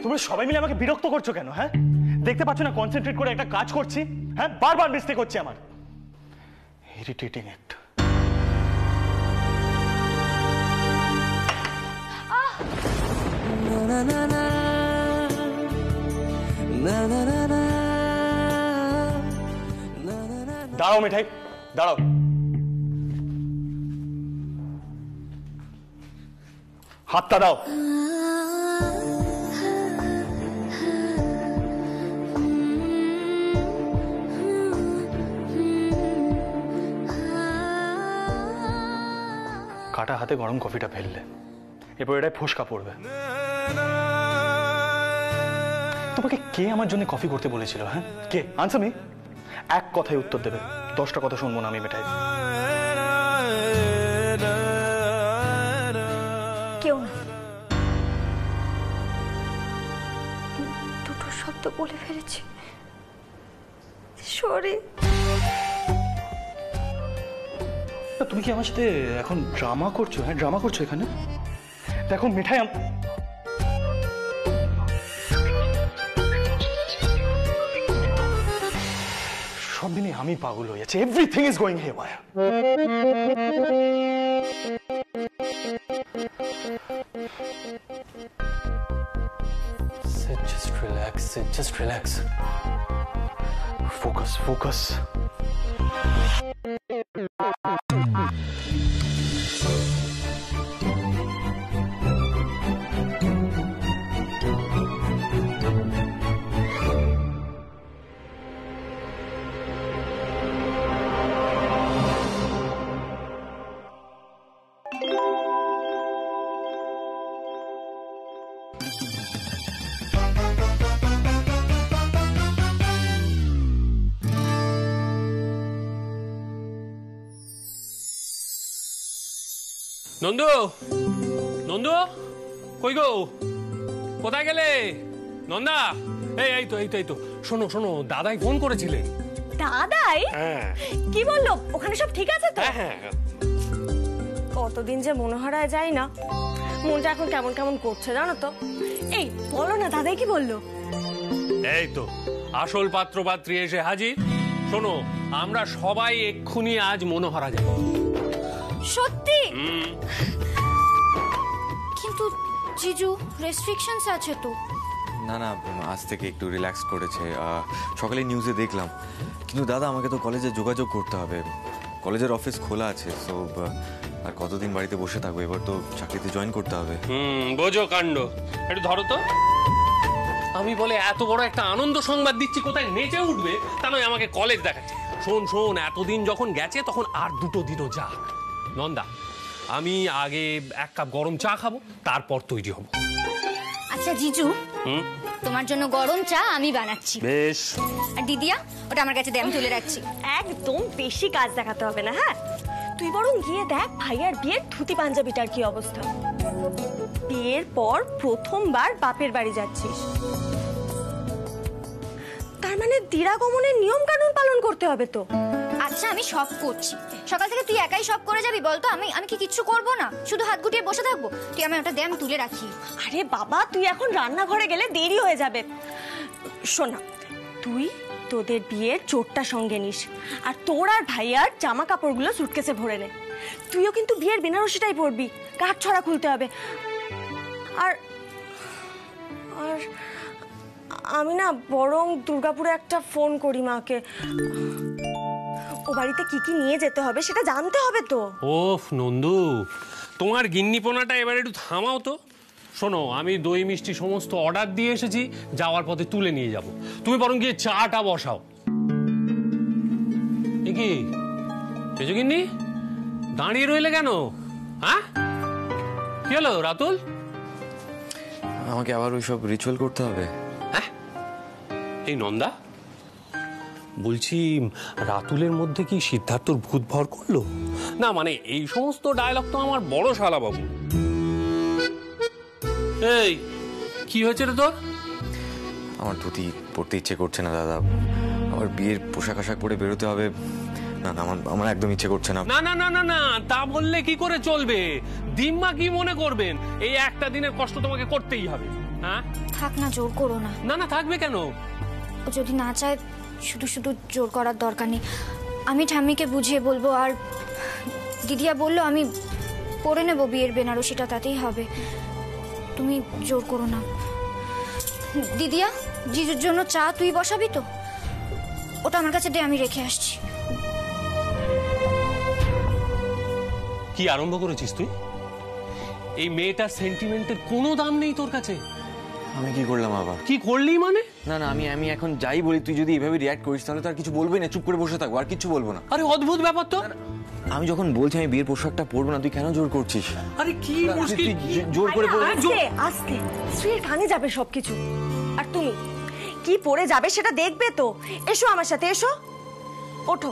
তোমরা সবাই মিলে আমাকে বিরক্ত করছো কেন? হ্যাঁ, দেখতে পাচ্ছ না কনসেন্ট্রেট করে একটা কাজ করছি? হ্যাঁ, বারবার মিস্টেক হচ্ছে আমার। ইরিটেটিং একটা। দাঁড়াও মিঠাই, দাঁড়াও। হাতটা দাও। কাটা হাতে গরম কফিটা ফেললে, এরপর এটাই ফোসকা পড়বে। তোমাকে কে আমার জন্য কফি করতে বলেছিল? হ্যাঁ, কে? Answer me. এক কথায় উত্তর দেবে, 10টা কথা শুনবো না আমি মিঠাই। কেউ না। দুটো শব্দ বলে ফেলেছি, সরি। তুমি কি আমার সাথে এখন ড্রামা করছো? হ্যাঁ, ড্রামা করছো এখানে? দেখো মিঠাই, সব দিনে আমি পাগল হয়ে যাচ্ছি। Everything is going here. Just relax, just relax. Focus, focus. Nandu, Nandu, কই গো? কোথায় গেলে নন্দা? এই তো শোনো শোনো, দাদাই ফোন করেছিলেন। দাদাই? হ্যাঁ। কি বললো? ওখানে সব ঠিক আছে তো? হ্যাঁ। কতদিন যে মনোহরায় যাই না, মনটা এখন কেমন কেমন করছে জানো তো। এই বলো না, দাদাই কি বললো? এই তো আসল পাত্র পাত্রী এসে হাজির। শোনো, আমরা সবাই এক্ষুনি আজ মনোহরা যাব। সত্যি? কিন্তু জিজু, রেস্ট্রিকশনস আছে তো। না না, আজ থেকে একটু রিল্যাক্স করেছে। সকালে নিউজে দেখলাম। কিন্তু দাদা, আমাকে তো কলেজে যোগাযোগ করতে হবে। কলেজের অফিস খোলা আছে, সো আর কতদিন বাড়িতে বসে থাকবো? এবার তো চাকরিতে জয়েন করতে হবে। বোঝো কাণ্ড। একটু ধরো তো। আমি বলে এত বড় একটা আনন্দ সংবাদ দিচ্ছি, কোথায় নেচে উঠবে তা নয়, আমাকে কলেজ দেখাচ্ছে। শোন, এতদিন যখন গেছে তখন আর 2 দিনও যাক। নন্দা, আমি আগে 1 কাপ গরম চা খাবো, তারপর তৈরি হব। আচ্ছা জিজু, তোমার জন্য গরম চা আমি বানাচ্ছি। বেশ। আর দিদিয়া, ওটা আমার কাছে দে, আমি তুলে রাখছি। একদম বেশি কাজ দেখাতে হবে না। হ্যাঁ, তুই বরং গিয়ে দেখ ভাইয়ার বিয়ের ধুতি পাঞ্জাবিটার কি অবস্থা। বিয়ের পর প্রথমবার বাপের বাড়ি যাচ্ছিস, তার মানে দিরাগমনের নিয়ম কানুন পালন করতে হবে তো। আচ্ছা, আমি সব করছি। সকাল থেকে তুই একাই সব করে যাবি বলতো? আমি কি কিচ্ছু করবো না? শুধু হাত গুটিয়ে বসে থাকবো? তুই আমি ওটা দে, আমি তুলে রাখি। আরে বাবা, তুই এখন রান্নাঘরে গেলে দেরি হয়ে যাবে। শোনা, তুই তোদের বিয়ের চোটটা সঙ্গে নিস, আর তোর আর ভাইয়ার জামা কাপড়গুলো সুটকেসে ভরে নে। তুইও কিন্তু বিয়ের বেনারসিটাই পরবি, কাঠ ছড়া খুলতে হবে। আর আর আমি না বরং দুর্গাপুরে একটা ফোন করি মাকে। ও বাড়িতে কি কি নিয়ে যেতে হবে সেটা জানতে হবে তো। ওফ নন্দু, তোমার গিন্নিপোনাটা এবার একটু থামাও তো। শোনো, আমি দই মিষ্টি সমস্ত অর্ডার দিয়ে এসেছি, যাওয়ার পথে তুলে নিয়ে যাব। তুমি বরং গিয়ে চাটা বসাও। কি পেছো গিন্নি? দাঁড়িয়ে রইলে কেন? হ্যাঁ, কি হলো রাতুল? আমাকে আবার ওইসব রিচুয়াল করতে হবে? হ্যাঁ। এই নন্দা, বলছি রাতুলের মধ্যে কি সিদ্ধার্থর ভূত ভর করলো? না মানে এই সমস্ত ডায়লগ তো আমার বড় শালা বাবু। এই কি হয়েছে রে তোর? আমার ধুতি পরতে ইচ্ছে করছে না দাদা। আমার বিয়ের পোশাক আশাক পরে বেরোতে হবে। না না, আমার একদম ইচ্ছে করছে না। না না না না না, তা বললে কি করে চলবে? দিম্মা কি মনে করবেন? এই একটা দিনের কষ্ট তোমাকে করতেই হবে। হ্যাঁ থাক না, জোর করো না। না না থাকবে কেন? ও যদি না চায় শুধু শুধু জোর করার দরকার নেই। আমি ঠাম্মিকে বুঝিয়ে বলবো। আর দিদিয়া বললো আমি পরে নেব বিয়ের বেনারসিটা, তাতেই হবে। তুমি জোর করো না। দিদিয়া, জিজুর জন্য চা তুই বসাবি তো? ওটা আমার কাছে দে, আমি রেখে আসছি। কি আরম্ভ করেছিস তুই? এই মেয়েটার সেন্টিমেন্টের কোনো দাম নেই তোর কাছে। আমি কি করলাম আবার? কি করলি মানে? না না, আমি এখন যাই বলি, তুই যদি এভাবে রিয়াক্ট করিস তাহলে তো আর কিছু বলবি না, চুপ করে বসে থাকবো, আর কিছু বলবো না। আরে অদ্ভুত ব্যাপার তো। আমি যখন বলছি আমি বিয়ের পোশাকটা পরবো না, তুই কেন জোর করছিস? আরে কি মুশকিল? জোর করে আস্তে আস্তে স্ত্রীর কানে যাবে সবকিছু। আর তুমি কি পরে যাবে সেটা দেখবে তো। এসো আমার সাথে, এসো, ওঠো।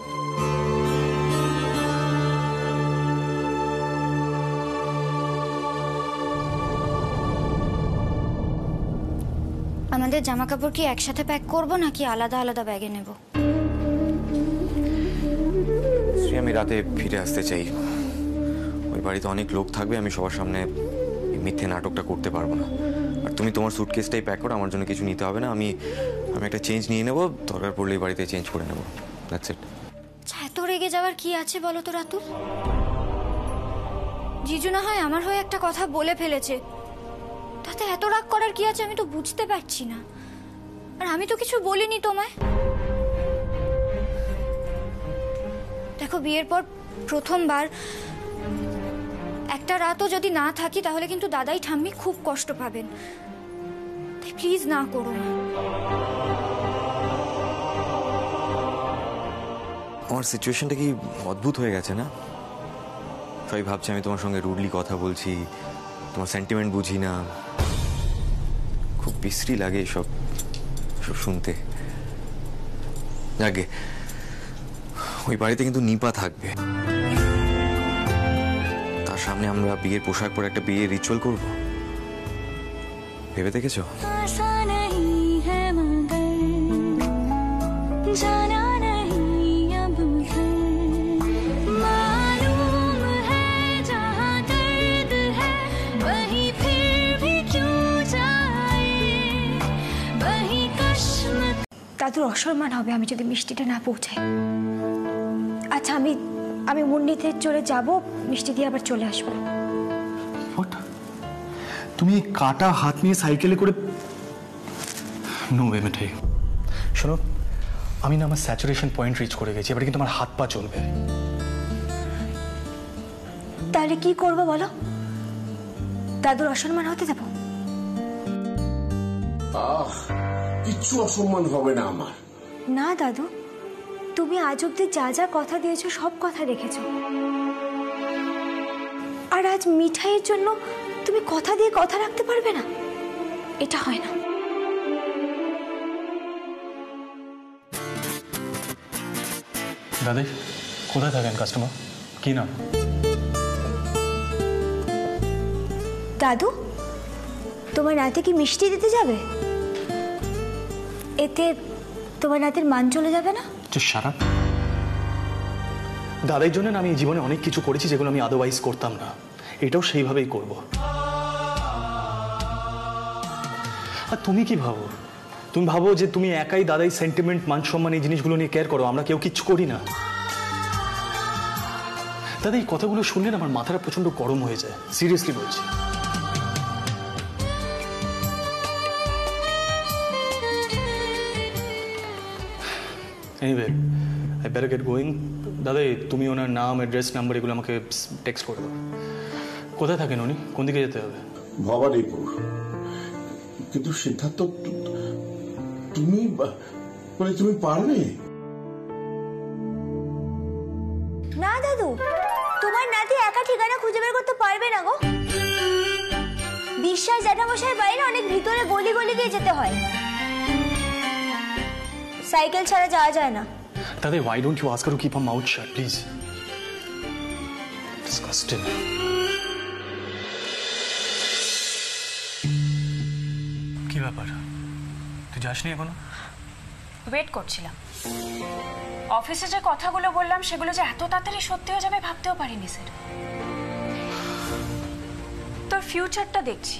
আমাদের জামা কাপড় কি একসাথে প্যাক করবো নাকি আলাদা আলাদা ব্যাগে নেব? শ্রী, আমি রাতে ফিরে আসতে চাই। ওই বাড়িতে অনেক লোক থাকবে, আমি সবার সামনে মিথ্যে নাটকটা করতে পারবো না। আর তুমি তোমার সুটকেসটাই প্যাক করো, আমার জন্য কিছু নিতে হবে না। আমি একটা চেঞ্জ নিয়ে নেবো, দরকার পড়লে এই বাড়িতে চেঞ্জ করে নেবো। That's it. এত রেগে যাওয়ার কি আছে বলো তো রাতুল? জিজু না হয় আমার হয়ে একটা কথা বলে ফেলেছে, তাতে এত রাগ করার কি আছে আমি তো বুঝতে পারছি না। আর আমি তো কিছু বলিনি তোমায়। দেখো, বিয়ের পর প্রথমবার একটা রাতও যদি না থাকি তাহলে কিন্তু দাদাই ঠাম্মি খুব কষ্ট পাবেন। তাই প্লিজ না করো না। আমার সিচুয়েশনটা কি অদ্ভুত হয়ে গেছে না? সবাই ভাবছে আমি তোমার সঙ্গে রুডলি কথা বলছি, তোমার সেন্টিমেন্ট বুঝি না। খুব বিশ্রী লাগে এসব শুনতে। যাকে ওই বাড়িতে কিন্তু নিপা থাকবে, তার সামনে আমরা বিয়ের পোশাক পরে একটা বিয়ের রিচুয়াল করব। ভেবে দেখেছো? দাদুর অসম্মান হবে আমি যদি মিষ্টিটা না পৌঁছাই। আচ্ছা, আমি মুন্নিতে চলে যাব, মিষ্টি দিয়ে আবার চলে আসবো। তুমি কাটা হাত নিয়ে সাইকেলে করে? নো ওয়ে মিঠাই। শোনো, আমি না আমার স্যাচুরেশন পয়েন্ট রিচ করে গেছি, এবারে কিন্তু আমার হাত পা চলবে। তাহলে কি করবো বলো? দাদুর অসম্মান হতে দেবো? কিচ্ছু অসম্মান হবে না আমার। না দাদু, তুমি আজ অব্দি যা যা কথা দিয়েছো সব কথা রেখেছো। আর আজ মিঠাইয়ের জন্য তুমি কথা দিয়ে কথা রাখতে পারবে না? এটা হয় না। দাদি, কোথায় থাকেন কাস্টমার? কি নাম? দাদু, তোমার নাতি কি মিষ্টি দিতে যাবে? এতে তোমার নাতির মান চলে যাবে না? সারা দাদার জন্য আমি জীবনে অনেক কিছু করেছি যেগুলো আমি আদারওয়াইজ করতাম না, এটাও সেইভাবেই করব। আর তুমি কি ভাবো? তুমি ভাবো যে তুমি একাই দাদাই সেন্টিমেন্ট, মান সম্মান এই জিনিসগুলো নিয়ে কেয়ার করো, আমরা কেউ কিচ্ছু করি না? দাদা, এই কথাগুলো শুনলে না আমার মাথাটা প্রচন্ড গরম হয়ে যায়, সিরিয়াসলি বলছি। Anyway, I better gate going. দাদা, তুমি ওনার নাম, অ্যাড্রেস, নাম্বার এগুলো আমাকে টেক্সট করে দাও। কোথায় থাকেন উনি? কোন দিকে যেতে হবে? ভবানীপুর। কিন্তু সিদ্ধার্থ, তুমি তুমি পারবে না দাদু, তোমার নাতি একা ঠিকানা খুঁজে বের করতে পারবে না গো। বিশ্বাস জ্যাঠামশাইয়ের বাইরে অনেক ভিতরে গলি গলি দিয়ে যেতে হয়, সাইকেল ছাড়া যাওয়া যায় না। দাদা, why don't you ask her to keep her mouth shut, please? Disgusting. কি ব্যাপার? তুই যাসনি এখনো? ওয়েট করছিলাম। অফিসে যে কথাগুলো বললাম সেগুলো যে এত তাড়াতাড়ি সত্যি হয়ে যাবে ভাবতেও পারিনি স্যার। তোর ফিউচারটা দেখছি,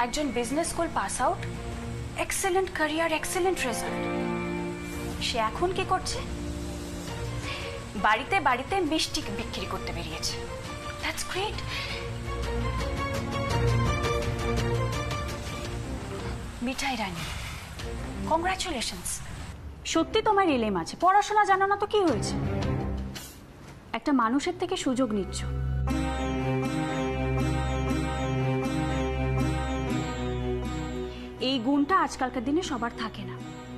একজন business school pass out, excellent career, excellent result. সে এখন কি করছে? বাড়িতে বাড়িতে মিষ্টি বিক্রি করতে বেরিয়েছে। That's great. মিঠাই রানী, কংগ্রাচুলেশনস। সত্যি তোমার এলেম আছে, পড়াশোনা জানো না তো কি হয়েছে? একটা মানুষের থেকে সুযোগ নিচ্ছ। এই গুণটা আজকালকার দিনে সবার থাকে না।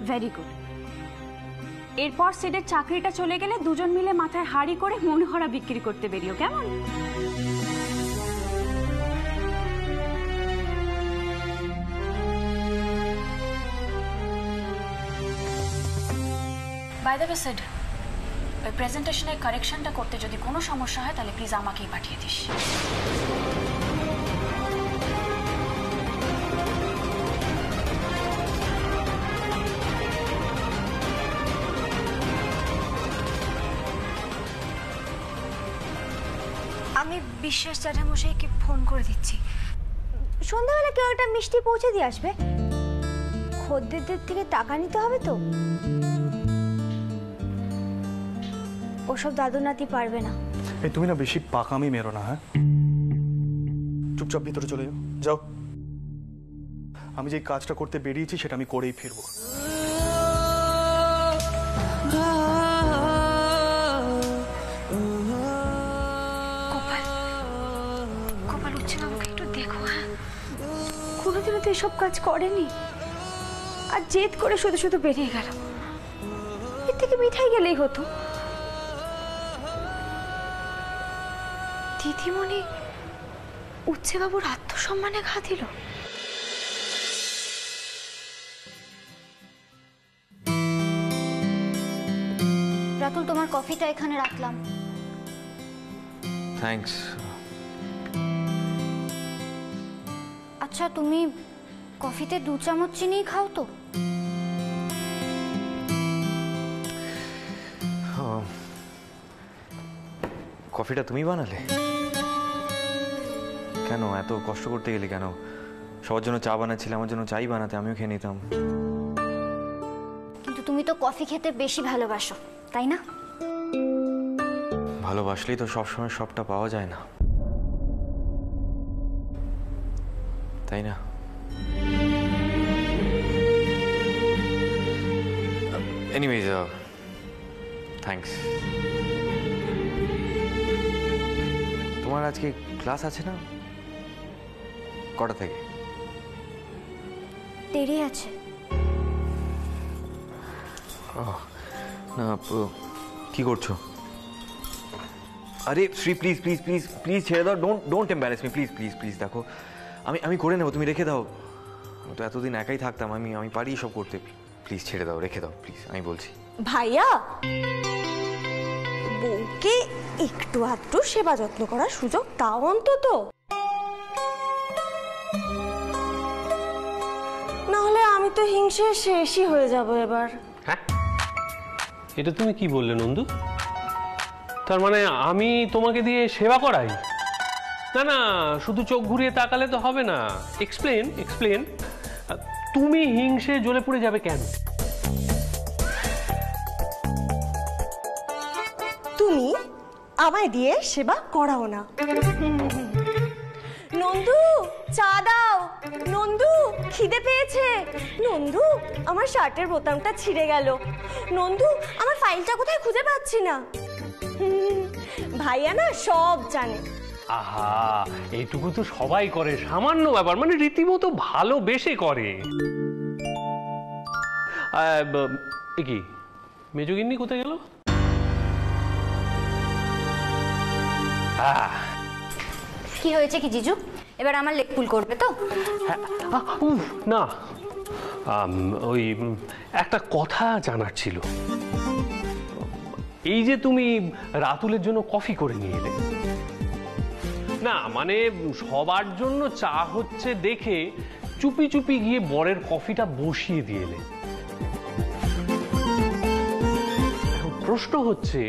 Very good. এরপর সিডের চাকরিটা চলে গেলে দুজন মিলে মাথায় হাড়ি করে মনোহরা বিক্রি করতে বেরিও, কেমন? বাই দ্য ওয়ে সিড, ওই প্রেজেন্টেশনের কারেকশনটা করতে যদি কোনো সমস্যা হয় তাহলে প্লিজ আমাকেই পাঠিয়ে দিস। আমি বিশ্বাস জ্যাঠামশাইকে ফোন করে দিচ্ছি। সন্ধ্যাবেলা কেউ একটা মিষ্টি পৌঁছে দিয়ে আসবে। খদ্দেরদের থেকে টাকা নিতে হবে তো। ওসব দাদু নাতি পারবে না। এই তুমি না বেশি পাকামি মেরো না, হ্যাঁ? চুপচাপ ভিতরে চলে যাও, যাও। আমি যে কাজটা করতে বেরিয়েছি সেটা আমি করেই ফিরবো। গোপাল উঠছে না, আমাকে একটু দেখো। হ্যাঁ, কোনোদিনও তো এসব কাজ করেনি, আর জেদ করে শুধু শুধু বেরিয়ে গেল। এর থেকে মিঠাই গেলেই হতো। দিদিমণি উচ্চে বাবুর আত্মসম্মানে ঘা দিল। রাতুল, তোমার কফিটা এখানে রাখলাম। থ্যাঙ্কস। আচ্ছা, তুমি কফিতে 2 চামচ চিনি খাও তো? কফিটা তুমি বানালে? কেন এত কষ্ট করতে গেলে কেন? সবার জন্য চা বানাচ্ছিলে, আমার জন্য চাই বানাতে, আমিও খেয়ে নিতাম। কিন্তু তুমি তো কফি খেতে বেশি ভালোবাসো, তাই না? ভালোবাসলেই তো সবসময় সবটা পাওয়া যায় না, তাই না? Anyways, thanks. তোমার আজকে ক্লাস আছে না? কটা থেকে? দেরি আছে। না, কি করছো? আরে Shri, please please please please ছেড়ে দাও। Don't embarrass me, please please please. দেখো, আমি করে নেবো, তুমি রেখে দাও। তো এতদিন একাই থাকতাম, আমি পারি সব করতে। প্লিজ ছেড়ে দাও, রেখে দাও প্লিজ, আমি বলছি। ভাইয়া, বউকে একটু আধটু সেবা যত্ন করার সুযোগ দাও অন্তত। না হলে আমি তো হিংসে শেষই হয়ে যাব এবার। হ্যাঁ, এটা তুমি কি বললে নন্দু? তার মানে আমি তোমাকে দিয়ে সেবা করাই? না না, শুধু চোখ ঘুরিয়ে তাকালে তো হবে না। এক্সপ্লেন। তুমি হিংসে জ্বলে পড়ে যাবে কেন? তুমি আমায় দিয়ে সেবা করাও না। নন্দু, চা দাও। নন্দু, খিদে পেয়েছে। নন্দু, আমার শার্টের বোতামটা ছিঁড়ে গেল। নন্দু, আমার ফাইলটা কোথায় খুঁজে পাচ্ছি না। ভাইয়া না সব জানে। আহা, এইটুকু তো সবাই করে, সামান্য ব্যাপার, মানে রীতিমতো ভালোবেসে করে। কি মেজগিন্নি কোথায় গেল? কি হয়েছে কি জিজু? এবার আমার লেগ পুল করবে তো? না, ওই একটা কথা জানার ছিল। এই যে তুমি রাতুলের জন্য কফি করে নিয়ে এলে, না মানে সবার জন্য চা হচ্ছে দেখে চুপি চুপি গিয়ে বরের কফিটা বসিয়ে দিয়ে এলে। প্রশ্ন হচ্ছে,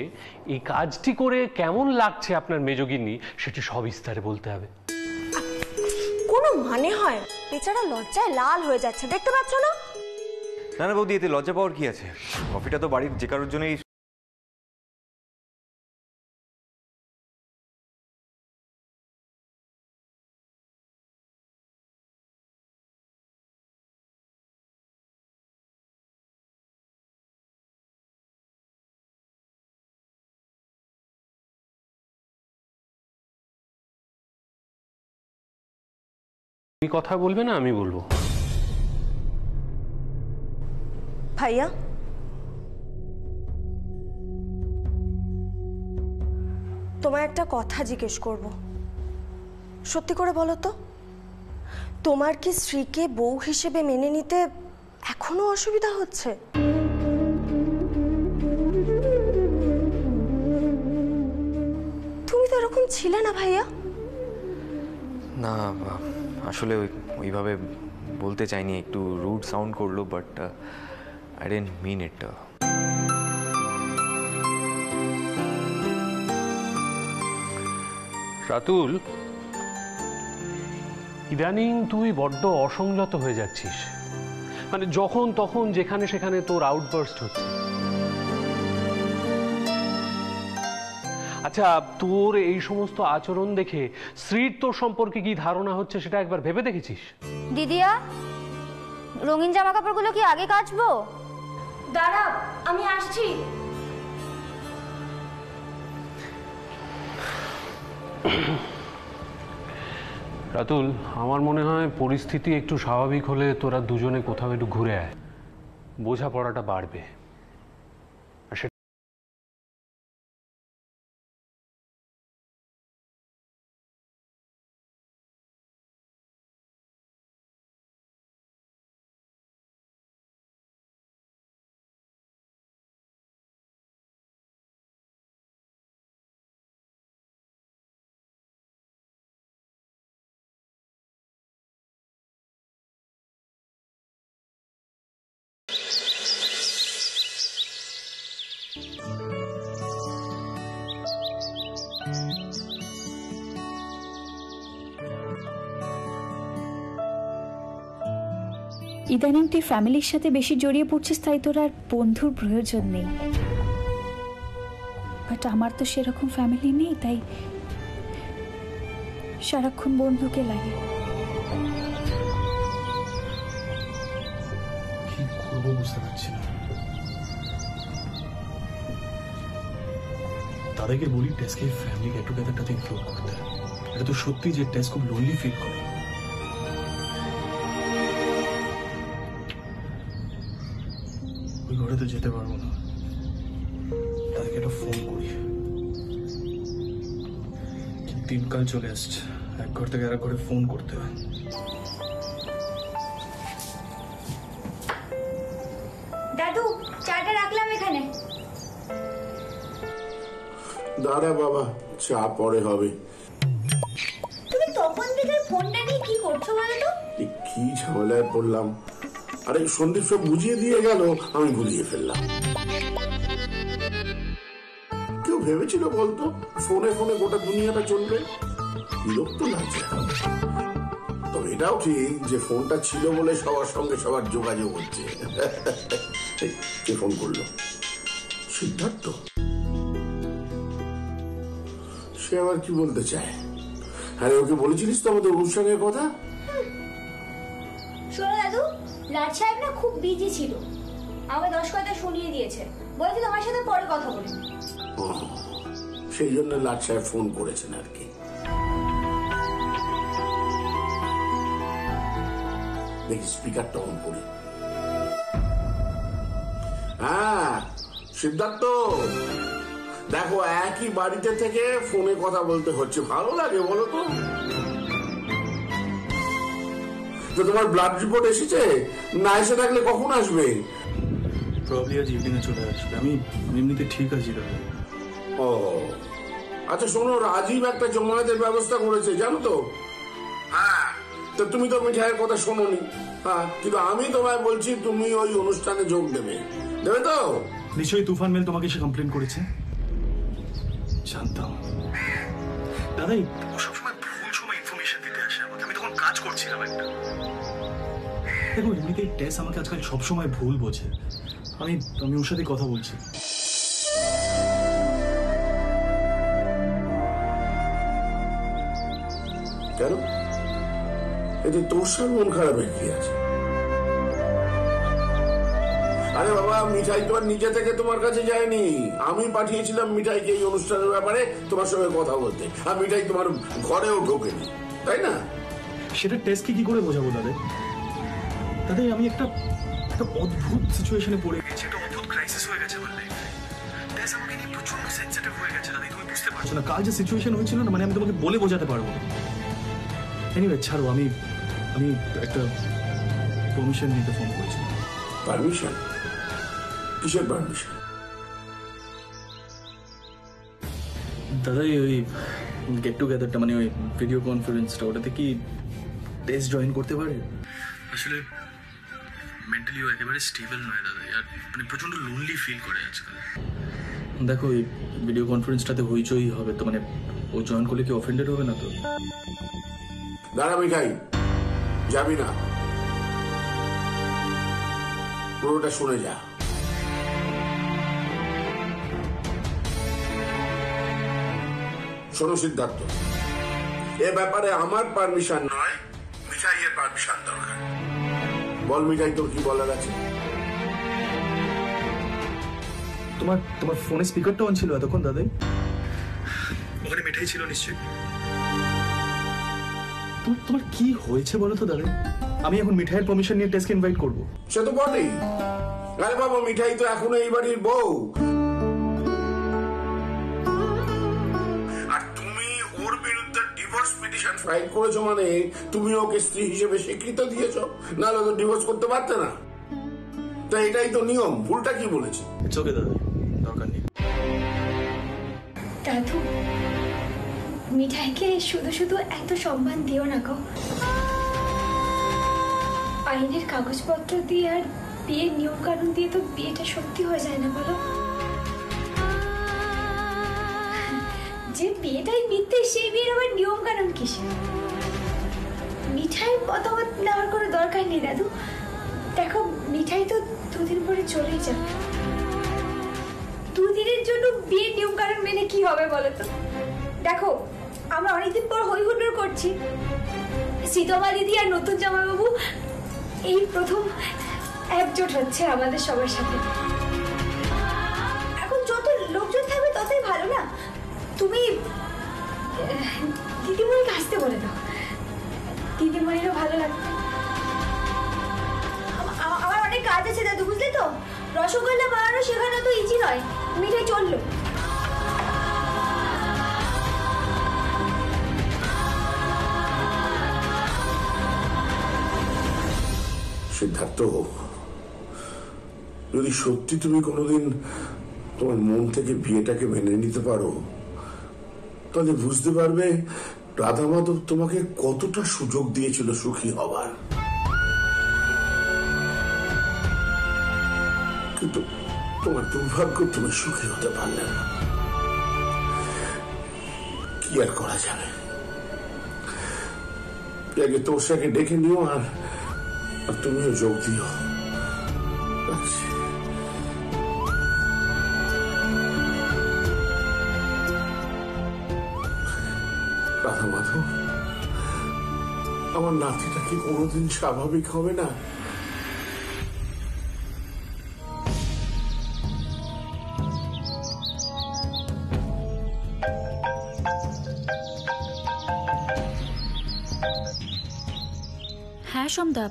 এই কাজটি করে কেমন লাগছে আপনার মেজগিন্নি, সেটি সবিস্তারে বলতে হবে। কোনো মানে হয়? বেচারা লজ্জায় লাল হয়ে যাচ্ছে, দেখতে পাচ্ছ না? না না বৌদি, এতে লজ্জা পাওয়ার কি আছে? কফিটা তো বাড়ির যে কারোর জন্যই। তুমি কথা বলবে না আমি বলবো? ভাইয়া, তোমায় একটা কথা জিজ্ঞেস করব, সত্যি করে বলো তো, তোমার কি স্ত্রীকে বউ হিসেবে মেনে নিতে এখনো অসুবিধা হচ্ছে? তুমি তো এরকম ছিলে না ভাইয়া। না আসলে ওইভাবে বলতে চাইনি, একটু রুড সাউন্ড করলো, বাট আই ডিডন্ট মিন ইট। রাতুল, ইদানিং তুই বড্ড অসংযত হয়ে যাচ্ছিস, মানে যখন তখন যেখানে সেখানে তোর আউটবার্স্ট হচ্ছে। আচ্ছা, তোর এই সমস্ত আচরণ দেখে স্ত্রীর তোর সম্পর্কে কি ধারণা হচ্ছে সেটা একবার ভেবে দেখেছিস? দিদিয়া, রঙিন জামা কাপড়গুলো কি আগে কাচবো? দাঁড়া, আমি আসছি। রাতুল, আমার মনে হয় পরিস্থিতি একটু স্বাভাবিক হলে তোরা দুজনে কোথাও একটু ঘুরে আয়, বোঝাপড়াটা বাড়বে। ইদানিং তুই ফ্যামিলির সাথে বেশি জড়িয়ে পড়ছিস, তাই তোর আর বন্ধুর প্রয়োজন নেই। বাট আমার তো সেরকম ফ্যামিলি নেই, তাই সারাক্ষণ বন্ধুকে লাগে। কি করবো বুঝতে পারছি না। দাদাকে বলি টেস্টকে ফ্যামিলি গেট টুগেদারটাতে ইনক্লুড করতে। এটা তো সত্যি যে টেস্ট খুব লোনলি ফিল করে। ওই ঘরে তো যেতে পারবো না, তাদেরকে একটা ফোন করি। দিনকাল চলে আসছে, এক ঘর থেকে আরেক ঘরে ফোন করতে হয়। দাদু, চাটা রাখলাম এখানে। দাঁড়া বাবা, চা পরে হবে। তুমি তখন থেকে ফোনটা নিয়ে কি করছো বলো তো? কি ঝামেলায় পড়লাম। আরে সন্দীপ সব বুঝিয়ে দিয়ে গেল, আমি বুঝিয়ে ফেললাম। কেউ ভেবেছিল বলতো ফোনে ফোনে গোটা দুনিয়াটা চলবে? বিরক্ত লাগছে। তবে এটাও ঠিক যে ফোনটা ছিল বলে সবার সঙ্গে সবার যোগাযোগ হচ্ছে। কে ফোন করলো? সিদ্ধার্থ। সে আবার কি বলতে চায়? আরে ওকে বলেছিলিস তো আমাদের অনুষ্ঠানের কথা? শোনো দাদু, লাট সাহেব না খুব বিজি ছিল, আমাকে 10 কথা শুনিয়ে দিয়েছে, বলছে তোমার সাথে পরে কথা বলি। সেই জন্য লাট সাহেব ফোন করেছেন আর কি। দেখি স্পিকারটা অন করি। হ্যাঁ সিদ্ধার্থ, দেখো একই বাড়িতে থেকে ফোনে কথা বলতে হচ্ছে, ভালো লাগে বলো তো? তো তোমার ব্লাড রিপোর্ট এসেছে? না এসে থাকলে কখন আসবে? প্রবলি আজ ইভিনিং এ চলে আসবে। আমি এমনিতে ঠিক আছি দাদা। ও আচ্ছা শোনো, রাজীব একটা জমায়েতের ব্যবস্থা করেছে জানো তো? হ্যাঁ, তো তুমি তো মিঠাইয়ের কথা শোনোনি। হ্যাঁ, কিন্তু আমি তোমায় বলছি তুমি ওই অনুষ্ঠানে যোগ দেবে তো? নিশ্চয়ই তুফান মেল তোমাকে সে কমপ্লেন করেছে। জানতাম দাদাই ও সবসময় ভুল সময় ইনফরমেশন দিতে আসে আমাকে, আমি তখন কাজ কাজ করছিলাম একটা। দেখো এমনিতেই টেস আমাকে আজকাল সবসময় ভুল বোঝে। আমি ওর সাথে কথা বলছি। কেন এতে তোর সাথে মন খারাপের কি আছে? আরে বাবা, মিঠাই তোমার নিজে থেকে তোমার কাছে যায়নি, আমি পাঠিয়েছিলাম মিঠাইকে এই অনুষ্ঠানের ব্যাপারে তোমার সঙ্গে কথা বলতে, আর মিঠাই তোমার ঘরেও ঢোকেনি, তাই না? সেটা টেস্টকে কি করে বোঝাবো দাদা? আমি একটা অদ্ভুত সিচুয়েশনে পড়ে গেছি, একটা অদ্ভুত ক্রাইসিস হয়ে গেছে আমার লাইফে। টেস আমাকে নিয়ে প্রচন্ড সেনসিটিভ হয়ে গেছে দাদা, তুমি বুঝতে পারছো না। কাল যে সিচুয়েশন হয়েছিল না, মানে আমি তোমাকে বলে বোঝাতে পারবো না। এনিওয়ে ছাড়ো, আমি একটা পারমিশন নিতে ফোন করেছি। পারমিশন? কিসের পারমিশন? দাদা ওই গেট টুগেদারটা, মানে ওই ভিডিও কনফারেন্সটা, ওটাতে কি টেস্ট জয়েন করতে পারে? আসলে মেন্টালিও একেবারে স্টেবল নয় দাদা, আর মানে প্রচন্ড লোনলি ফিল করে আজকাল। দেখো এই ভিডিও কনফারেন্সটাতে হইচই হবে তো, মানে ও জয়েন করলে কি অফেন্ডেড হবে না তো? দাঁড়া মিঠাই, যাবি না, পুরোটা শুনে যা। শোনো সিদ্ধার্থ, এ ব্যাপারে আমার পারমিশন নয়, মিঠাইয়ের পারমিশন দরকার। বল মিঠাই, তোর কি বলার আছে? তোমার ফোনে স্পিকারটা অন ছিল এতক্ষণ দাদাই? ওখানে মিঠাই ছিল নিশ্চয়ই। তোমার কি হয়েছে বলো তো দাদা? আমি এখন মিঠাইয়ের পারমিশন নিয়ে টেস্টকে ইনভাইট করবো? সে তো বটেই। আরে বাবা, মিঠাই তো এখনো এই বাড়ির বউ, আর তুমি ওর বিরুদ্ধে ডিভোর্স পিটিশন ফাইল করেছো, মানে তুমি ওকে স্ত্রী হিসেবে স্বীকৃতি দিয়েছো, নাহলে তো ডিভোর্স করতে পারতে না। তো এটাই তো নিয়ম, ভুলটা কি বলেছি? ইটস ওকে দাদা, দরকার নেই। দাদু, মিঠাইকে শুধু শুধু এত সম্মান দিও না গো। আইনের কাগজপত্র দিয়ে আর বিয়ের নিয়ম কানুন দিয়ে তো বিয়েটা সত্যি হয়ে যায় না বলো? যে বিয়েটাই মিথ্যে, সেই বিয়ের আবার নিয়ম কানুন কিসে? মিঠাইয়ের মতামত নেওয়ার কোনো দরকার নেই দাদু। দেখো মিঠাই তো দুদিন পরে চলেই যাবে, দুদিনের জন্য বিয়ের নিয়ম কানুন মেনে কি হবে বলো তো? দেখো আমরা অনেকদিন পর হই হুল্লোড় করছি, সীতমা দিদি আর নতুন জামাইবাবু এই প্রথম একজোট হচ্ছে আমাদের সবার সাথে। এখন যত লোকজন থাকবে ততই ভালো না? তুমি দিদিমণিকে আসতে বলে দাও, দিদিমণিরও ভালো লাগবে। আমার অনেক কাজ আছে দাদু, বুঝলে তো? রসগোল্লা বানানো শেখানো তো ইজি নয়, মিঠাই চললো। সিদ্ধার্থ, যদি সত্যি তুমি কোনোদিন তোমার মন থেকে বিয়েটাকে মেনে নিতে পারো, তাহলে বুঝতে পারবে রাধা মাধব তোমাকে কতটা সুযোগ দিয়েছিল সুখী হবার। কিন্তু তোমার দুর্ভাগ্য, তুমি সুখী হতে পারলে না। কি আর করা যাবে? আগে তোর সাথে ডেকে নিও, আর তুমিও যোগ দিও। রাধা মাধব, আমার নাতিটা কি কোনোদিন স্বাভাবিক হবে না? হ্যাঁ সোমদা,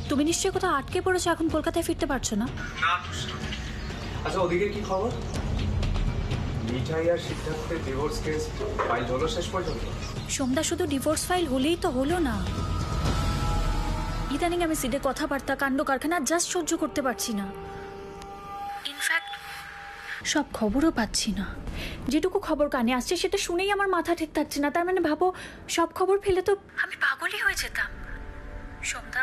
তুমি নিশ্চয়ই কোথাও আটকে পড়েছো, এখন কলকাতায় ফিরতে পারছো না? আচ্ছা, ওদিকে কি খবর? মিঠাই আর সিদ্ধার্থের ডিভোর্স কেস ফাইল হলো শেষ পর্যন্ত? সোমদা, শুধু ডিভোর্স ফাইল হলেই তো হলো না। ইদানিং আমি সিডে কথাবার্তা, কাণ্ড কারখানা জাস্ট সহ্য করতে পারছি না। ইনফ্যাক্ট সব খবরও পাচ্ছি না। যেটুকু খবর কানে আসছে সেটা শুনেই আমার মাথা ঠিক থাকছে না। তার মানে ভাবো, সব খবর ফেলে তো আমি পাগলই হয়ে যেতাম। সোমদা,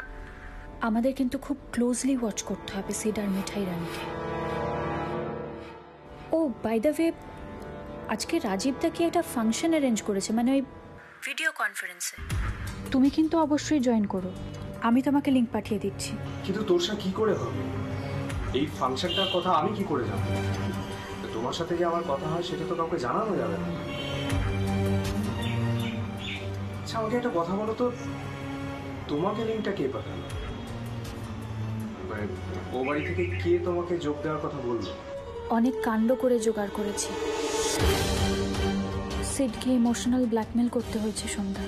আমাদের কিন্তু খুব ক্লোজলি ওয়াচ করতে হবে সিড আর মিঠাই রানীকে। ও বাই দ্য ওয়ে, আজকে রাজীব দা কি একটা ফাংশন অ্যারেঞ্জ করেছে, মানে ওই ভিডিও কনফারেন্সে। তুমি কিন্তু অবশ্যই জয়েন করো, আমি তোমাকে লিংক পাঠিয়ে দিচ্ছি। কিন্তু তোরসা কি করে হবে? এই ফাংশনটার কথা আমি কি করে জানবো? তোমার সাথে যে আমার কথা হয় সেটা তো কাউকে জানানো যাবে না। আচ্ছা আমাকে একটা কথা বলো তো, তোমাকে লিঙ্কটা কে পাঠালো? মানে ও বাড়ি থেকে কে তোমাকে যোগ দেওয়ার কথা বললো? অনেক কাণ্ড করে জোগাড় করেছি। সিডকে ইমোশনাল ব্ল্যাকমেল করতে হয়েছে সন্ধ্যা।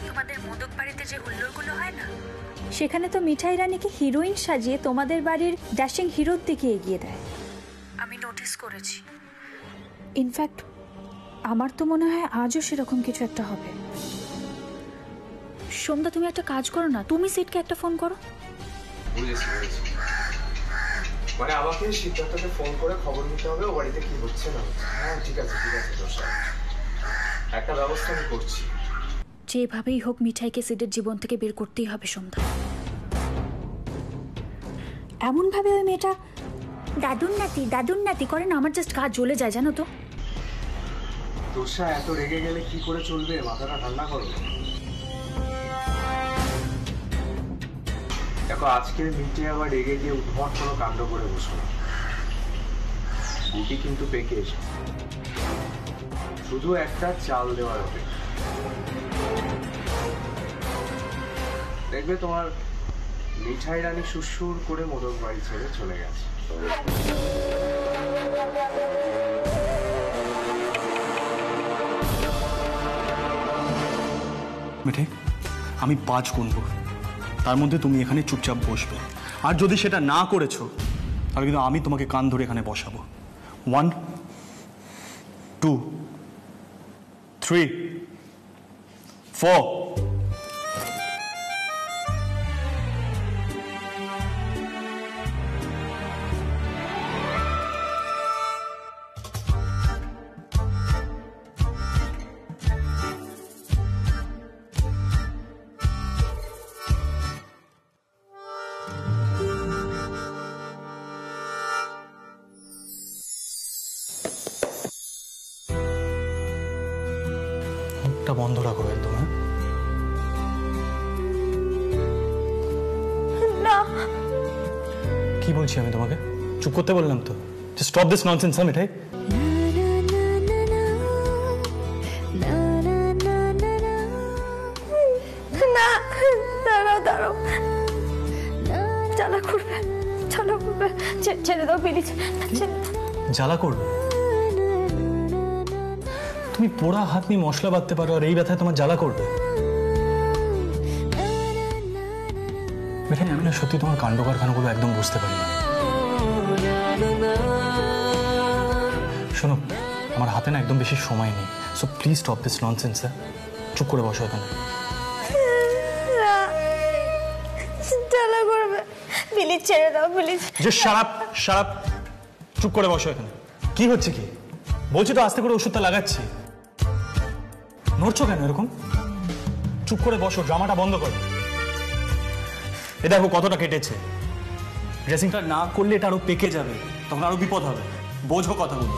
তোমাদের মোদক বাড়িতে যে হুল্লোড়গুলো হয় না, সেখানে তো মিঠাই রানীকে হিরোইন সাজিয়ে তোমাদের বাড়ির ড্যাশিং হিরোর দিকে এগিয়ে দেয়। আমি নোটিস করেছি। ইনফ্যাক্ট আমার তো মনে হয় আজও সেরকম কিছু একটা হবে। সন্ধ্যা তুমি একটা কাজ করো না, তুমি সিডকে একটা ফোন করো। বুঝেছি। মানে আমাকে সিদ্ধার্থকে ফোন করে খবর নিতে হবে ও বাড়িতে কি হচ্ছে না হচ্ছে। হ্যাঁ ঠিক আছে তোরসা, একটা ব্যবস্থা আমি করছি। যেভাবেই হোক মিঠাইকে সিডের জীবন থেকে বের করতেই হবে সন্ধ্যা। এমনভাবে ওই মেয়েটা দাদুর নাতি করে না, আমার জাস্ট গা জ্বলে যায় জানো তো। তোরসা এত রেগে গেলে কি করে চলবে? মাথাটা ঠান্ডা করো। দেখো আজকে মিটে আবার রেগে গিয়ে উদ্ভট কোনো কাণ্ড করে বসো না। গুটি কিন্তু পেকে এসে শুধু একটা চাল দেওয়ার অপেক্ষা। দেখবে তোমার মিঠাই রানী সুরসুর করে মোদক বাড়ি ছেড়ে চলে গেছে। মিঠাই, আমি 5 গুনবো, তার মধ্যে তুমি এখানে চুপচাপ বসবে। আর যদি সেটা না করেছো তাহলে কিন্তু আমি তোমাকে কান ধরে এখানে বসাবো। 1 2 3 4। বন্ধ রাখো একদম। না, কি বলছি আমি তোমাকে? চুপ করতে বললাম তো। Just stop this nonsense. Mithai, না, দাঁড়াও জ্বালা করবে, ছেড়ে দাও প্লিজ। জ্বালা করবে? তুমি পোড়া হাত নিয়ে মশলা বাঁধতে পারো আর এই ব্যথায় তোমার জ্বালা করবে? মিঠাই, আমি না সত্যি তোমার কাণ্ড কারখানাগুলো একদম বুঝতে পারি না। শোনো, আমার হাতে না একদম বেশি সময় নেই, so please stop this nonsense. চুপ করে বসো এখানে। জ্বালা করবে, প্লিজ ছেড়ে দাও প্লিজ। Just shut up. চুপ করে বসো এখানে। কি হচ্ছে কি? বলছি তো আস্তে করে ওষুধটা লাগাচ্ছি। নড়ছো কেন এরকম? চুপ করে বসো, ড্রামাটা বন্ধ করো। এ দেখো কতটা কেটেছে। ড্রেসিংটা না করলে এটা আরো পেকে যাবে, তখন আরো বিপদ হবে। বোঝো কথাগুলো।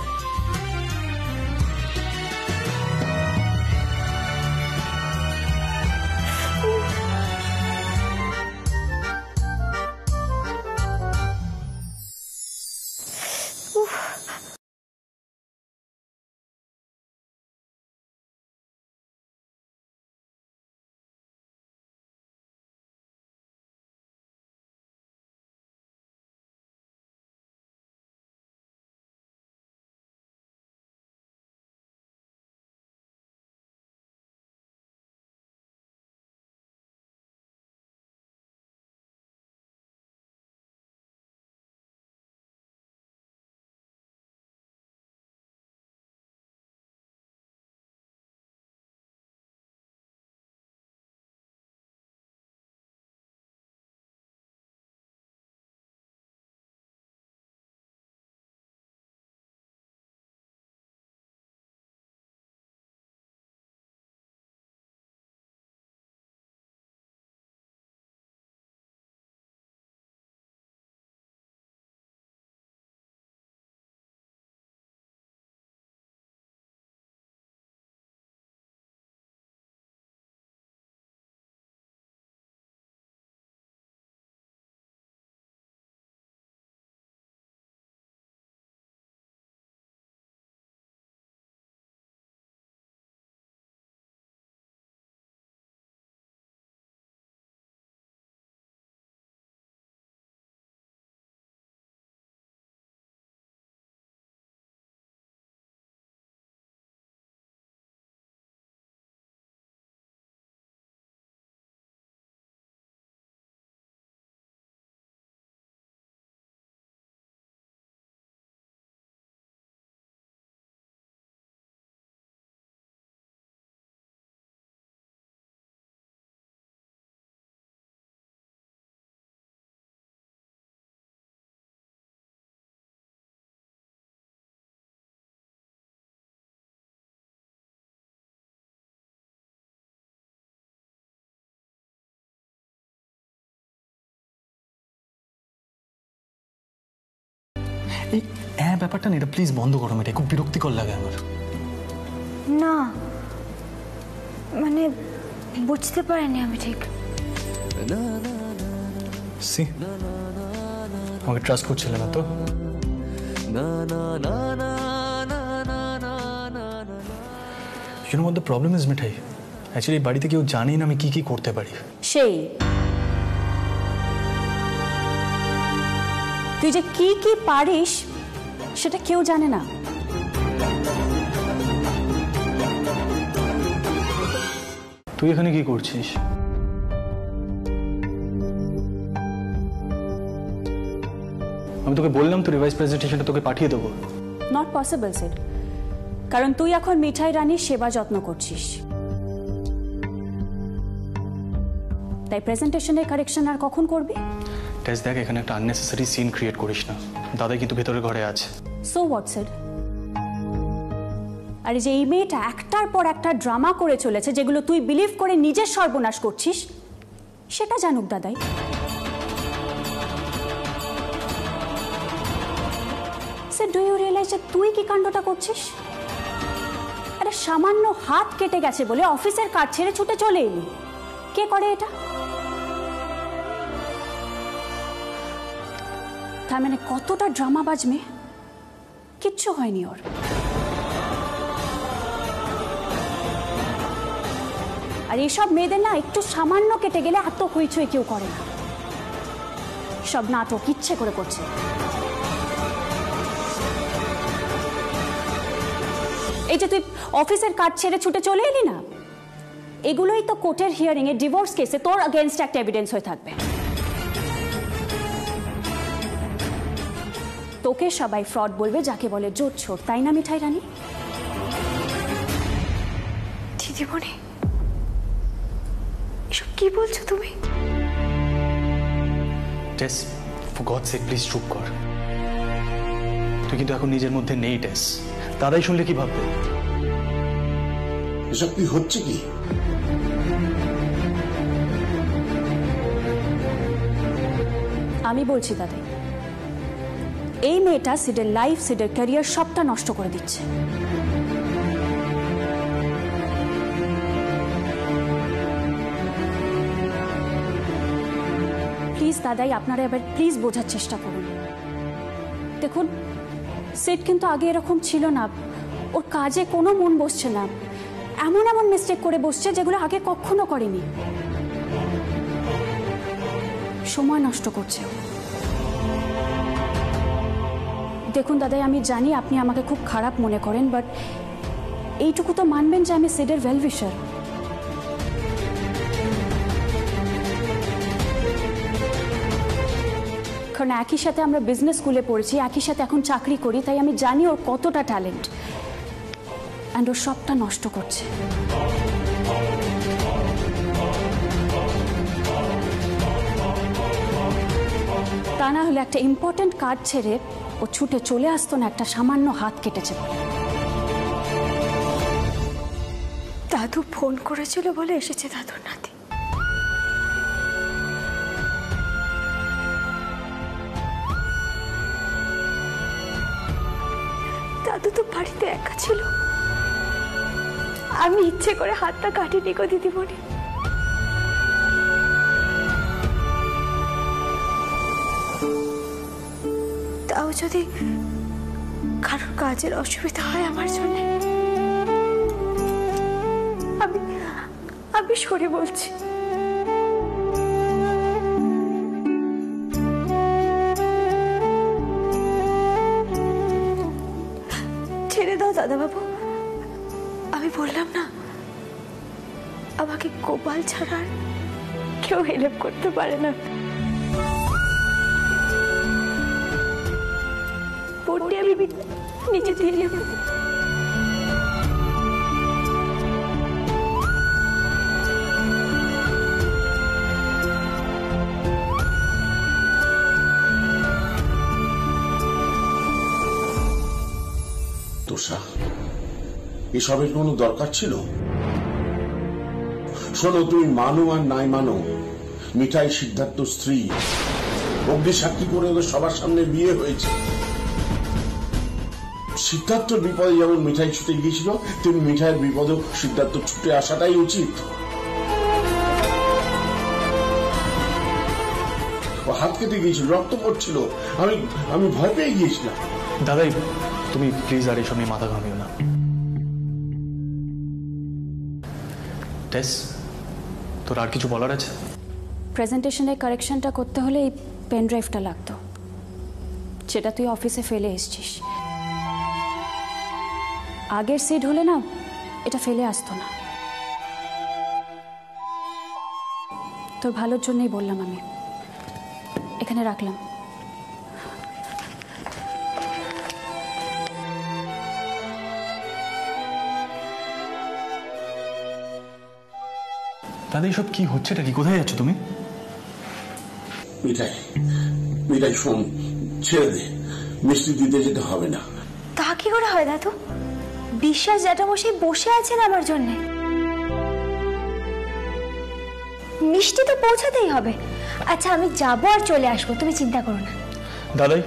এই ব্যাপারটা না, এটা প্লিজ বন্ধ করো মেয়েটা, খুব বিরক্তিকর লাগে আমার। না মানে বুঝতে পারিনি আমি ঠিক। সি আমাকে ট্রাস্ট করছিলে না তো? You know what the problem is, Mithai? Actually বাড়িতে কেউ জানেই না আমি কি কি করতে পারি। সেই তুই যে কি কি পারিস সেটা কেউ জানে না। তুই এখানে কি করছিস? আমি তোকে বললাম তো রিভাইজ প্রেজেন্টেশনটা তোকে পাঠিয়ে দেবো। নট পসিবল স্যার, কারণ তুই এখন মিঠাই রানীর সেবা যত্ন করছিস, তাই প্রেজেন্টেশনের কারেকশন আর কখন করবি? টেস্ট দেখ, এখানে একটা আননেসেসারি সিন ক্রিয়েট করিস না। দাদা কিন্তু ভেতরে ঘরে আছে। So what sir? আর এই যে এই মেয়েটা একটার পর একটা ড্রামা করে চলেছে, যেগুলো তুই বিলিভ করে নিজের সর্বনাশ করছিস, সেটা জানুক দাদাই। স্যার, ডু ইউ রিয়েলাইজ যে তুই কি কাণ্ডটা করছিস? আরে সামান্য হাত কেটে গেছে বলে অফিসের কাজ ছেড়ে ছুটে চলে এলি। কে করে এটা? তার মানে কতটা ড্রামাবাজ মেয়ে, কিচ্ছু হয়নি ওর। আর এইসব মেয়েদের না একটু সামান্য কেটে গেলে এত হইচই কেউ করে না, সব নাটক ইচ্ছে করে করছে। এই যে তুই অফিসের কাজ ছেড়ে ছুটে চলে এলি না, এগুলোই তো কোর্টের হিয়ারিং এ ডিভোর্স কেসে তোর अगेंस्ट একটা এভিডেন্স হয়ে থাকবে। তোকে সবাই ফ্রড বলবে, যাকে বলে জোট ছোট, তাই না মিঠাই রানী? দিদিমণি এসব কি বলছো তুমি? টেস, ফর গড সেক প্লিজ চুপ কর। তুই কিন্তু এখন নিজের মধ্যে নেই টেস। দাদাই শুনলে কি ভাববে? এসব কি হচ্ছে কি? আমি বলছি দাদাই, এই মেয়েটা সিডের লাইফ, সিডের ক্যারিয়ার সবটা নষ্ট করে দিচ্ছে। প্লিজ দাদাই, আপনারা এবার প্লিজ বোঝার চেষ্টা করুন। দেখুন, সিড কিন্তু আগে এরকম ছিল না, ওর কাজে কোনো মন বসছে না, এমন এমন মিস্টেক করে বসছে যেগুলো আগে কখনো করেনি। সময় নষ্ট করছে। দেখুন দাদাই, আমি জানি আপনি আমাকে খুব খারাপ মনে করেন, বাট এইটুকু তো মানবেন যে আমি সিডের ওয়েল উইশার। কারণ একই সাথে আমরা বিজনেস স্কুলে পড়েছি, একই সাথে এখন চাকরি করি, তাই আমি জানি ওর কতটা ট্যালেন্ট, অ্যান্ড ওর সবটা নষ্ট করছে। তা না হলে একটা ইম্পর্টেন্ট কাজ ছেড়ে ও ছুটে চলে আসতো না একটা সামান্য হাত কেটেছে বলে। দাদু ফোন করেছিল বলে এসেছে দাদুর নাতি। দাদু তো বাড়িতে একা ছিল, আমি ইচ্ছে করে হাতটা কাটিনি গো দিদিমণি। তাও যদি কারোর কাজের অসুবিধা হয় আমার জন্য, আমি সরে বলছি। ছেড়ে দাও দাদাবাবু, আমি বললাম না আমাকে গোপাল ছাড়া আর কেউ হেল্প করতে পারে না। পড়তে আমি নিচে দিয়ে নেব। তোষা, এসবের কোনো দরকার ছিল? শোনো, তুমি মানো আর নাই মানো, মিঠাই সিদ্ধার্থ স্ত্রী, অগ্নি সাক্ষী করে ওদের সবার সামনে বিয়ে হয়েছে। সিদ্ধার্থর বিপদে যেমন মিঠাই ছুটে গিয়েছিল, তেমনি মিঠাইয়ের বিপদেও সিদ্ধার্থ ছুটে আসাটাই উচিত। ও হাত কেটে গিয়েছিল, রক্ত পড়ছিল, আমি ভয় পেয়ে গিয়েছিলাম। দাদাই, তুমি প্লিজ আর এসব নিয়ে মাথা ঘামিও না। টেস, তোর আর কিছু বলার আছে? প্রেজেন্টেশনের কারেকশনটা করতে হলে এই পেন ড্রাইভটা লাগতো, যেটা তুই অফিসে ফেলে এসছিস। আগের সিট হলে না এটা ফেলে আসতো না। তোর ভালোর জন্যই বললাম, আমি এখানে রাখলাম। দাদা, এসব কি হচ্ছে? এটা কি? কোথায় যাচ্ছ তুমি? মিঠাই শোন, ছেড়ে দে, মিষ্টি দিতে যেতে হবে না। তা কি করে হয় দাদু? বিশ্বাস জ্যাঠামশাই বসে আছেন আমার জন্য, মিষ্টি তো পৌঁছাতেই হবে। আচ্ছা, আমি যাবো আর চলে আসবো, তুমি চিন্তা করো না। দাদাই,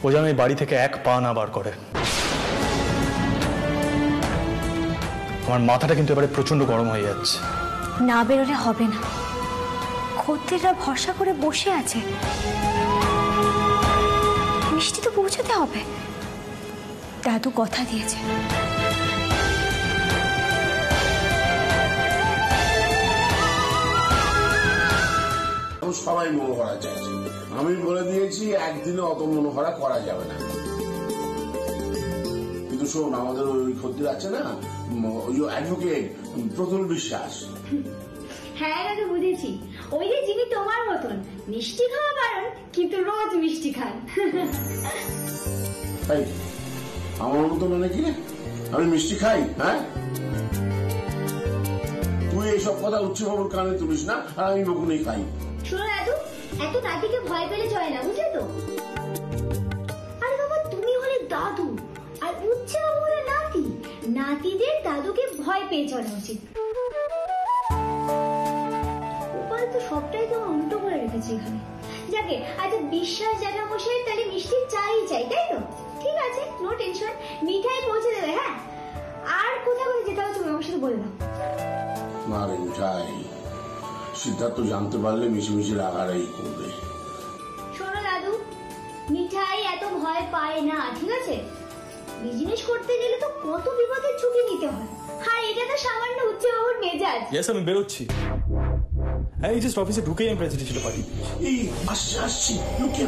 ও যেন এই বাড়ি থেকে এক পা না বার করে। আমার মাথাটা কিন্তু এবারে প্রচন্ড গরম হয়ে যাচ্ছে। না বেরোলে হবে না, খদ্দেররা ভরসা করে বসে আছে, মিষ্টি তো পৌঁছাতে হবে। দাদু কথা দিয়েছে। সবাই মনোহরা চাইছে, আমি বলে দিয়েছি একদিনে অত মনোহরা করা যাবে না। কিন্তু শোন, আমাদের ওই খদ্দের আছে না, ওই অ্যাডভোকেট প্রতুল বিশ্বাস। হ্যাঁ দাদু, বুঝেছি। ওই যে যিনি তোমার মতন মিষ্টি খাওয়া বারণ, কিন্তু রোজ মিষ্টি খান। আমার মতো মানে কি রে? আমি মিষ্টি খাই? হ্যাঁ, তুই এইসব কথা উচ্চ খবর কানে তুলিস না, আর আমি বকুনি খাই। শোনো দাদু, এত নাতিকে ভয় পেলে চলে না, বুঝলে তো? আরে বাবা, তুমি হলে দাদু আর উচ্ছে বাবু হলে নাতি। নাতিদের দাদুকে ভয় পেয়ে চলা উচিত। উপরে তো সবটাই তো উল্টো করে রেখেছি এখানে। যাকে আচ্ছা, বিশ্বাস জ্যাঠামশাই তাহলে মিষ্টি চাই, তাই তো? ঠিক আছে, নো টেনশন, মিঠাই পৌঁছে দেবে। হ্যাঁ, আর কোথাও যেতে হবে তুমি আমার সাথে বলে দাও। না রে মিঠাই, সিদ্ধার্থ জানতে পারলে মিশিমিশি রাগারাগি করবে। শোনো দাদু, মিঠাই এত ভয় পায় না, ঠিক আছে? বিজনেস করতে গেলে তো কত বিপদের ঝুঁকি নিতে হয়, আর এটা তো সামান্য উচ্চ বাবুর মেজাজ। ইয়েস, আমি বেরোচ্ছি। এই জাস্ট অফিসে ঢুকেই আমি প্রেজেন্টেশন ছিল পারি। এই আসছি, লুকিয়ে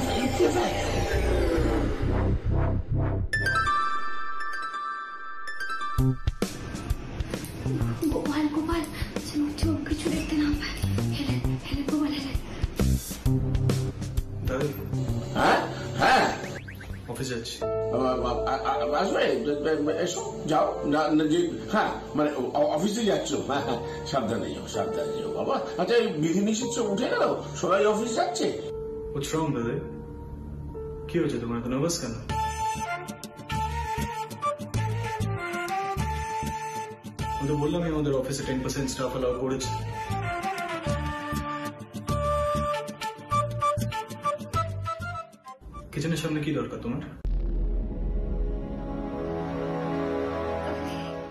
ফেল। গোপাল, চোখ কিছু দেখতে না পায়। হেলে গোপাল, হেলে। দাদা, হ্যাঁ, অফিস যাচ্ছি। আসবে, এসো, যাও। হ্যাঁ, মানে অফিসে যাচ্ছ? হ্যাঁ, সাবধানে যাও বাবা। আচ্ছা, এই বিধিনিষেধ সব উঠে গেল, সবাই অফিস যাচ্ছে। What's wrong, দাদা? কি হয়েছে তোমার? এত নার্ভাস কেন? আমি তো বললাম আমাদের অফিসে 10% স্টাফ অ্যালাউ করেছে। কিচেনের সামনে কি দরকার তোমার?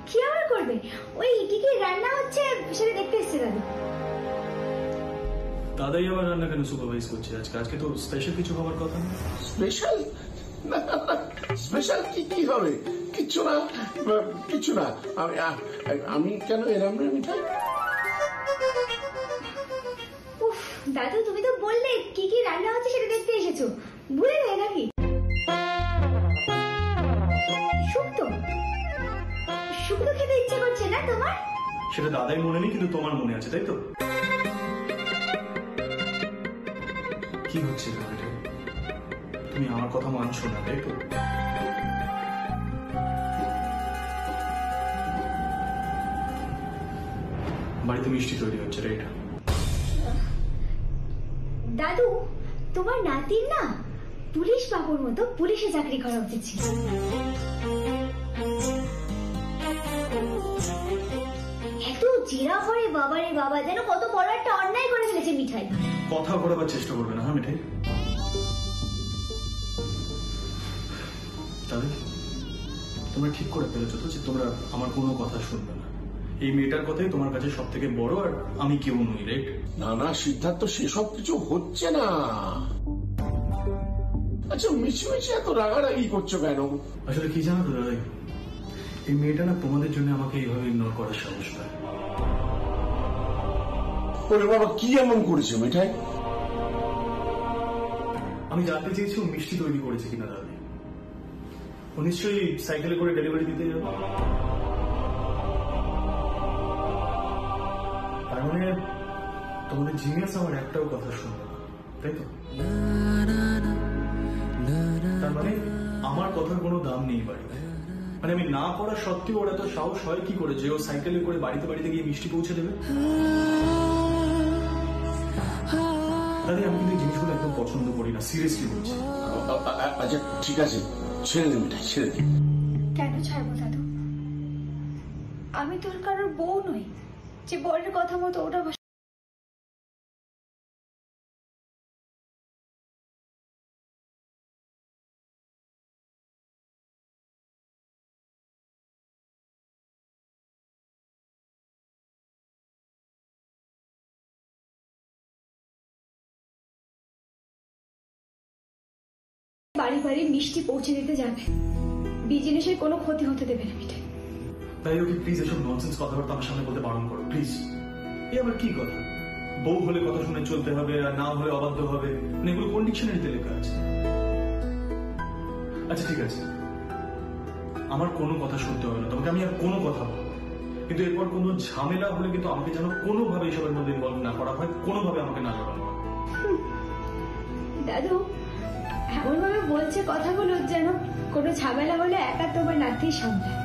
কি আবার করবে? ওই কি রান্না হচ্ছে সেটা দেখতে এসছে দাদু। দাদাই আবার রান্না কেন সুপারভাইজ করছে আজকে? আজকে তো স্পেশাল কিছু হওয়ার কথা না। স্পেশাল? স্পেশাল কি হবে? কিছু না। আমি কেন এরম রে মিঠাই? উফ দাদু, তুমি তো বললে কি রান্না হচ্ছে সেটা দেখতে এসেছো, ভুলে গেলে নাকি? শুক্তো খেতে ইচ্ছে করছে না তোমার? সেটা দাদাই মনে নেই, কিন্তু তোমার মনে আছে, তাই তো? কি হচ্ছে তুমি আমার কথা মানছো না, তাই তো? বাড়িতে মিষ্টি তৈরি হচ্ছে, রাইট? দাদু, তোমার নাতির না পুলিশ বাবুর মতো পুলিশে চাকরি করা উচিত ছিল। এত জেরা করে বাবারে বাবা, যেন কত বড় একটা অন্যায় করে ফেলেছে মিঠাই। কথা বলাবার চেষ্টা করবে না, হ্যাঁ মিঠাই? তোমরা ঠিক করে ফেলেছো তো যে তোমরা আমার কোনো কথা শুনবে না। এই মেয়েটার কথাই তোমার কাছে সব থেকে বড়, আর আমি কেউ নই, রাইট? না না সিদ্ধার্থ, সেসব কিছু হচ্ছে না। আচ্ছা মিছিমিছি এত রাগারাগি করছো কেন? আসলে কি জানো তো দাদাই, এই মেয়েটা না তোমাদের জন্য আমাকে এইভাবে ইগনোর করার সাহস পায়। ওরে বাবা, কি এমন করেছে মিঠাই? আমি জানতে চেয়েছি ও মিষ্টি তৈরি করেছে কিনা দাদা। ও নিশ্চয়ই সাইকেলে করে ডেলিভারি দিতে যাবে। তার মানে তোমাদের জিনিয়াস আমার একটাও কথা শুনবে না, তাই তো? তার মানে আমার কথার কোনো দাম নেই বাড়িতে। মানে আমি না করা সত্ত্বেও ওরা তো সাহস হয় কি করে যে ও সাইকেলে করে বাড়িতে বাড়িতে গিয়ে মিষ্টি পৌঁছে দেবে? দাদি, আমি কিন্তু এই জিনিসগুলো একদম পছন্দ করি না, সিরিয়াসলি বলছি। আচ্ছা ঠিক আছে, ছেড়ে দে মিঠাই, ছেড়ে দে। কেন ছাড়বো দাদু? আমি তোর কারোর বউ নই যে বরের কথা মতো ওটা বাড়ি বাড়ি মিষ্টি পৌঁছে দিতে যাবে। বিজনেসের কোনো ক্ষতি হতে দেবে না মিঠাই। তাই ওকে প্লিজ এসব ননসেন্স কথাবার্তা আমার সামনে বলতে বারণ করো প্লিজ। এ আবার কি কথা? বউ হলে কথা শুনে চলতে হবে, আর না হলে অবাধ্য হবে, মানে এগুলো কোন ডিকশনারিতে লেখা আছে? আচ্ছা ঠিক আছে, আমার কোনো কথা শুনতে হবে না তোমাকে, আমি আর কোনো কথা বলবো। কিন্তু এরপর কোনো ঝামেলা হলে কিন্তু আমাকে যেন কোনোভাবে এসবের মধ্যে ইনভলভ না করা হয়, কোনোভাবে আমাকে না জড়ানো হয়। দাদু এমন ভাবে বলছে কথাগুলো যেন কোনো ঝামেলা হলে একা তোমার নাতি সামলায়।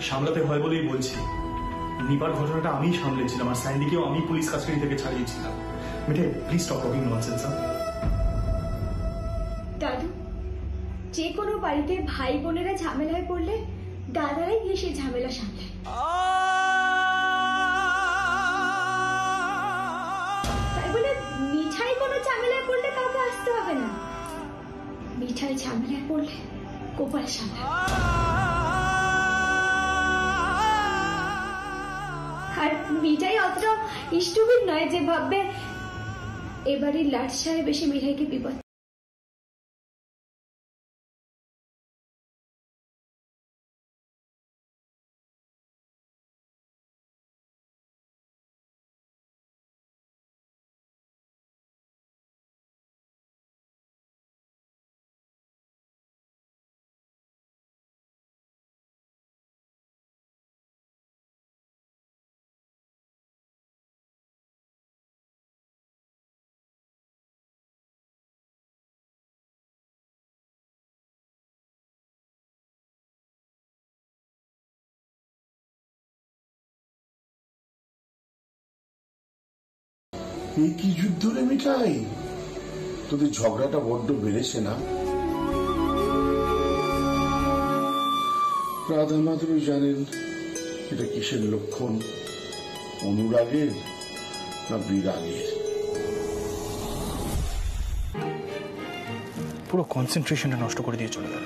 সামলাতে হয় বলেই বলছি। নিপার ঘটনাটা আমি সামলেছিলাম, আর স্যান্ডিকেও আমি পুলিশ কাস্টাডি থেকে ছাড়িয়েছিলাম। মিঠে প্লিজ স্টপ টকিং ননসেন্স। দাদু, যে কোনো বাড়িতে ভাই বোনেরা ঝামেলায় পড়লে দাদারাই গিয়ে সেই ঝামেলা সামলায়। তাই বলে মিঠাই কোনো ঝামেলায় পড়লে কাউকে আসতে হবে না। মিঠাই ঝামেলায় পড়লে গোপাল সামলায়। আর মিঠাই অতটা স্টুপিড নয় যে ভাববে এবারে লাট সাহেব এসে মিঠাইকে বিপদ। এই কি যুদ্ধ রে মিঠাই? তোদের ঝগড়াটা বড্ড বেড়েছে না? রাধা মাধবই জানেন এটা কিসের লক্ষণ, অনুরাগের না বিরাগের। পুরো কনসেন্ট্রেশনটা নষ্ট করে দিয়ে চলে গেল।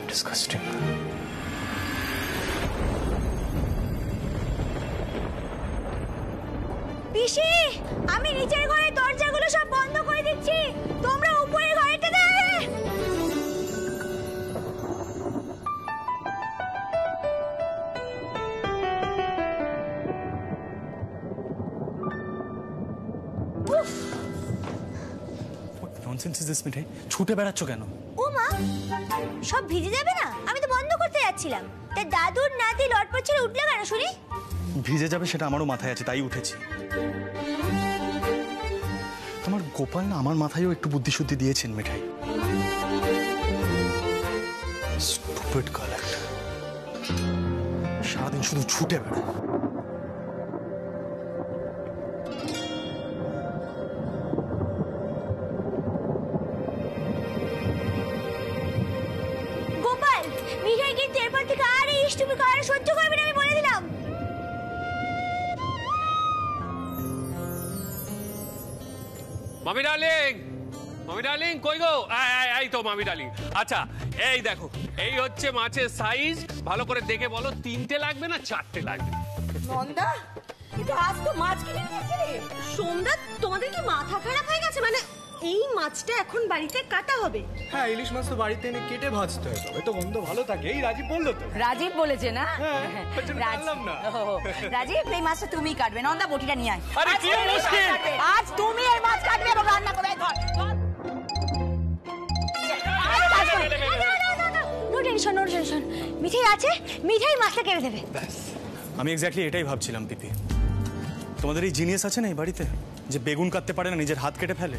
ডিসকাস্টিং। পিসি, আমি নিচের ঘরের দরজাগুলো সব বন্ধ করে দিচ্ছি, তোমরা উপরের ঘরেতে যাবে। ননসেন্স ইজ দিস মিঠাই? ছুটে বেড়াচ্ছ কেন? ও মা, সব ভিজে যাবে না? আমি তো বন্ধ করতে যাচ্ছিলাম। তা দাদুর নাতি লটপট ছেড়ে উঠলে কেন শুনি? ভিজে যাবে সেটা আমারও মাথায় আছে, তাই উঠেছি। তোমার গোপাল না আমার মাথায়ও একটু বুদ্ধি শুদ্ধি দিয়েছেন মিঠাই। স্টুপিড গার্ল একটা, সারাদিন শুধু ছুটে বেড়ায়। গোপাল, মিঠাই কিন্তু এরপর থেকে আর এই স্টুপিড খাবার সহ্য করবে না, আমি বলে দিলাম। মামি ডার্লিং, মামি ডার্লিং কই গো? এই তো মামি ডার্লিং। আচ্ছা এই দেখো, এই হচ্ছে মাছের সাইজ। ভালো করে দেখে বলো 3টে লাগবে না 4টে লাগবে? নন্দা, কিন্তু আজ তো মাছ কিনে নিয়েছে রে। সোমদা, তোমাদের কি মাথা খারাপ হয়ে গেছে? মানে এই মাছটা এখন বাড়িতে কাটা হবে? হ্যাঁ, ইলিশ মাছ তো বাড়িতে এনে কেটে ভাজতে হয়, তবে তো গন্ধ ভালো থাকে। এই রাজীব বললো তো। রাজীব বলেছে না? জানলাম না। রাজীব, এই মাছটা তুমি কাটবে, নন্দা বটিটা নিয়ে আয়। আরে কি মুশকিল! আজ তুমি এই মাছ কাটবে এবং রান্না করবে। No tension, no tension. Mithai আছে, মিঠাই মাছটা কেটে দেবে। আমি এক্স্যাক্টলি এটাই ভাবছিলাম পিপি। তোমাদের এই জিনিয়াস আছে না এই বাড়িতে, যে বেগুন কাটতে পারে না, নিজের হাত কেটে ফেলে,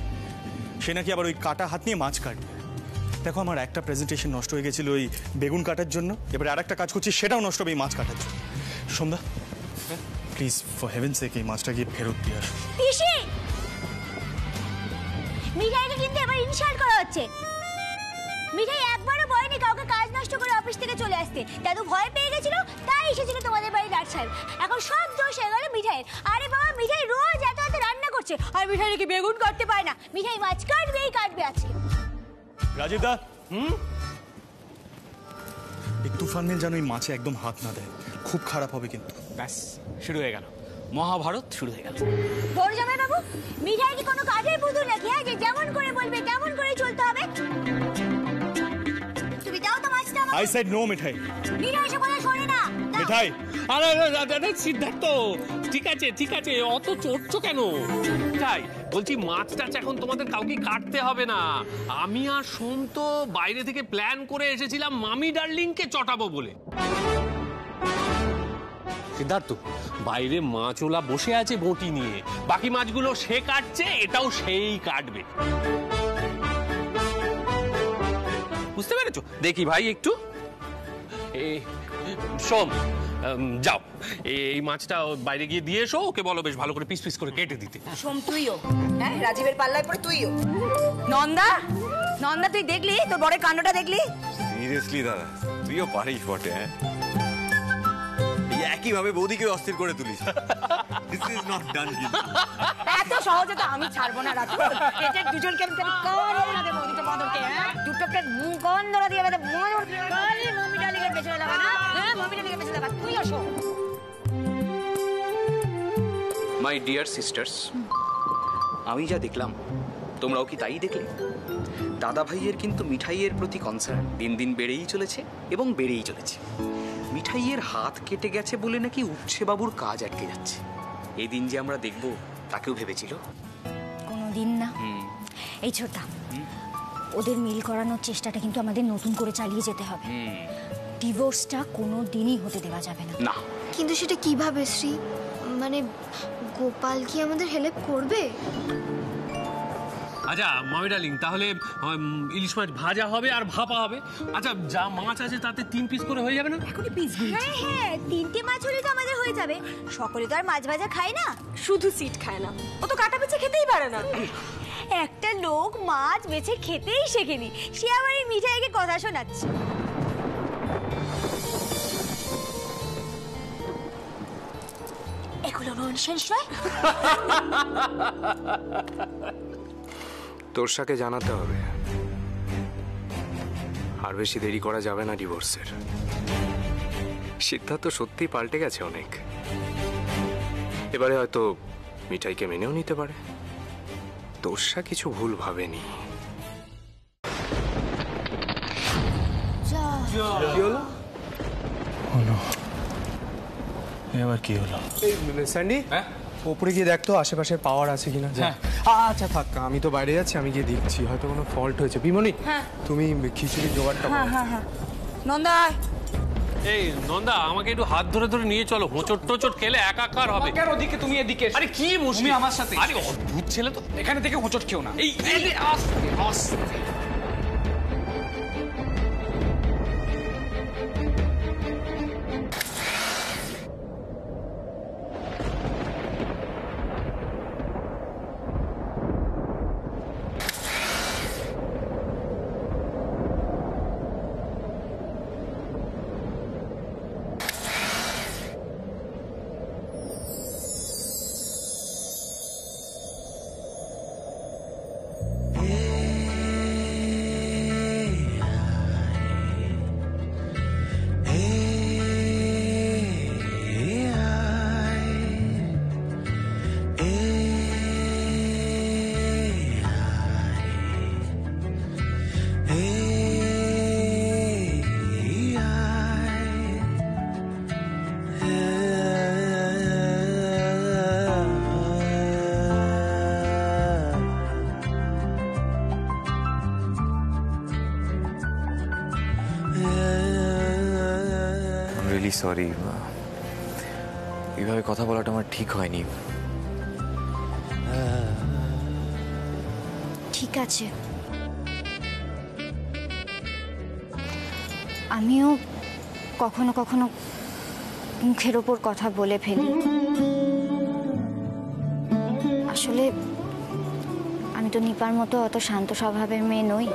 সে নাকি আবার ওই কাটা হাত নিয়ে মাছ কাটবে। দেখো, আমার একটা প্রেজেন্টেশন নষ্ট হয়ে গেছিল ওই বেগুন কাটার জন্য, এবারে আর একটা কাজ করছি সেটাও নষ্ট হবে এই মাছ কাটার জন্য। সন্ধ্যা, প্লিজ ফর হেভেন সেক এই মাছটা গিয়ে ফেরত দিয়ে আসো। পিসি, মিঠাইকে কিন্তু এবার ইনসাল্ট করা হচ্ছে। মিঠাই একবারও বলেনি কাউকে কাজ নষ্ট করে অফিস থেকে চলে আসতে। দাদু ভয় পেয়ে গেছিল, তাই এসেছিল তোমাদের বাড়ি ডাট সাহেব। এখন সব দোষ হয়ে গেল মিঠাইয়ের। আরে বাবা, মিঠাই রোজ এত এত রান্না করছে, আর মিঠাই নাকি বেগুন কাটতে পারে না। মিঠাই মাছ কাটবেই কাটবে আজকে। রাজীব দা, এই তুফান মিল যেন এই মাছে একদম হাত না দেয়, খুব খারাপ হবে কিন্তু। ব্যাস, শুরু হয়ে গেল, মহাভারত শুরু হয়ে গেল। বড় জামাই বাবু, মিঠাই কি কোনো কাঠের পুতুল নাকি যে যেমন করে বলবে তেমন করে চলতে হবে? তুমি দাও তো মাছটা আমাকে। আই সেড নো মিঠাই। মিঠাই সে কথা শোনে না। মিঠাই, আরে দাদা সিদ্ধার্থ, ঠিক আছে ঠিক আছে, অত চড়ছো কেন? তাই বলছি, মাছ টাছ এখন তোমাদের কাউকে কাটতে হবে না। আমি আর সোম তো বাইরে থেকে প্ল্যান করে এসেছিলাম মামি ডার্লিংকে চটাবো বলে। সিদ্ধার্থ, বাইরে মাছওয়ালা বসে আছে বটি নিয়ে, বাকি মাছগুলো সে কাটছে, এটাও সেই কাটবে। বুঝতে পেরেছো? দেখি ভাই একটু, সোম যাও, এই মাছটা বাইরে গিয়ে দিয়ে এসো, ওকে বলো বেশ ভালো করে পিস পিস করে কেটে দিতে। সোম, তুইও হ্যাঁ রাজীবের পাল্লায় পড়ে তুইও। নন্দা, নন্দা তুই দেখলি তোর বড় কাণ্ডটা দেখলি? সিরিয়াসলি দাদা, তুইও পারিস বটে। হ্যাঁ, একই ভাবে বৌদিকে অস্থির করে তুলিস। This is not done. এত সহজে তো আমি ছাড়বো না রাজু। এটা দুজনকে আমি কোন না দেব দুটো বাঁদরকে। হ্যাঁ, দুটোকে কোন ধরা দিয়ে দেব। কালি মমি ডালিকে পেছনে লাগা না। হ্যাঁ, মমি ডালিকে পেছনে লাগা। তুই আসো। মাই ডিয়ার সিস্টার্স, আমি যা দেখলাম তোমরাও কি তাই দেখলে? দাদা ভাইয়ের কিন্তু মিঠাইয়ের প্রতি কনসার্ন দিন দিন বেড়েই চলেছে এবং বেড়েই চলেছে। মিঠাইয়ের হাত কেটে গেছে বলে নাকি উচ্ছে বাবুর কাজ আটকে যাচ্ছে। এই দিন যে আমরা দেখব তা কেউ ভেবেছিল? কোনোদিন না। এই ছোটা, ওদের মিল করানোর চেষ্টাটা কিন্তু আমাদের নতুন করে চালিয়ে যেতে হবে। ডিভোর্সটা কোনো দিনই হতে দেওয়া যাবে না। না। কিন্তু সেটা কিভাবে শ্রী? মানে গোপাল কি আমাদের হেল্প করবে? আচ্ছা মামি ডার্লিং, তাহলে ইলিশ মাছ ভাজা হবে আর ভাপা হবে। আচ্ছা, যা মাছ আছে তাতে 3 পিস করে হয়ে যাবে না? এখনই পিস গুলছি। হ্যাঁ হ্যাঁ, 3টে মাছ হলেই তো আমাদের হয়ে যাবে। সকলে তো আর মাছ ভাজা খায় না। শুধু সিট খায় না, ও তো কাটা বেছে খেতেই পারে না। একটা লোক মাছ বেছে খেতেই শেখেনি, সে আবার এই মিঠাইকে কথা শোনাচ্ছে। এগুলো ননসেন্স নয়? তোরসাকে জানাতে হবে, আর বেশি দেরি করা যাবে না ডিভোর্সের। সিদ্ধার্থ সত্যিই পাল্টে গেছে অনেক। এবারে হয়তো মিঠাইকে মেনেও নিতে পারে। তোরসা কিছু ভুল ভাবেনি। কি হলো? এবার কি হলো? স্যান্ডি, ওপরে গিয়ে দেখতো আশেপাশে পাওয়ার আছে কিনা। আচ্ছা থাক, আমি তো বাইরে যাচ্ছি, আমি গিয়ে দেখছি, হয়তো কোনো ফল্ট হয়েছে। বিমনি, তুমি খিচুড়ির জোগাড়টা করো। হ্যাঁ, নন্দা, এই নন্দা, আমাকে একটু হাত ধরে ধরে নিয়ে চলো, হোঁচট টোচট খেলে একাকার হবে। কেন ওদিকে, তুমি এদিকে। আরে কি মুশকিল, তুমি আমার সাথে। আরে অদ্ভুত ছেলে তো। এখানে থেকে হোঁচট খেও না। এই আস্তে আস্তে। সরি, এইভাবে কথা বলাটা আমার ঠিক হয়নি। ঠিক আছে, আমিও কখনো কখনো মুখের ওপর কথা বলে ফেলি। আসলে আমি তো নিপার মতো অত শান্ত স্বভাবের মেয়ে নই।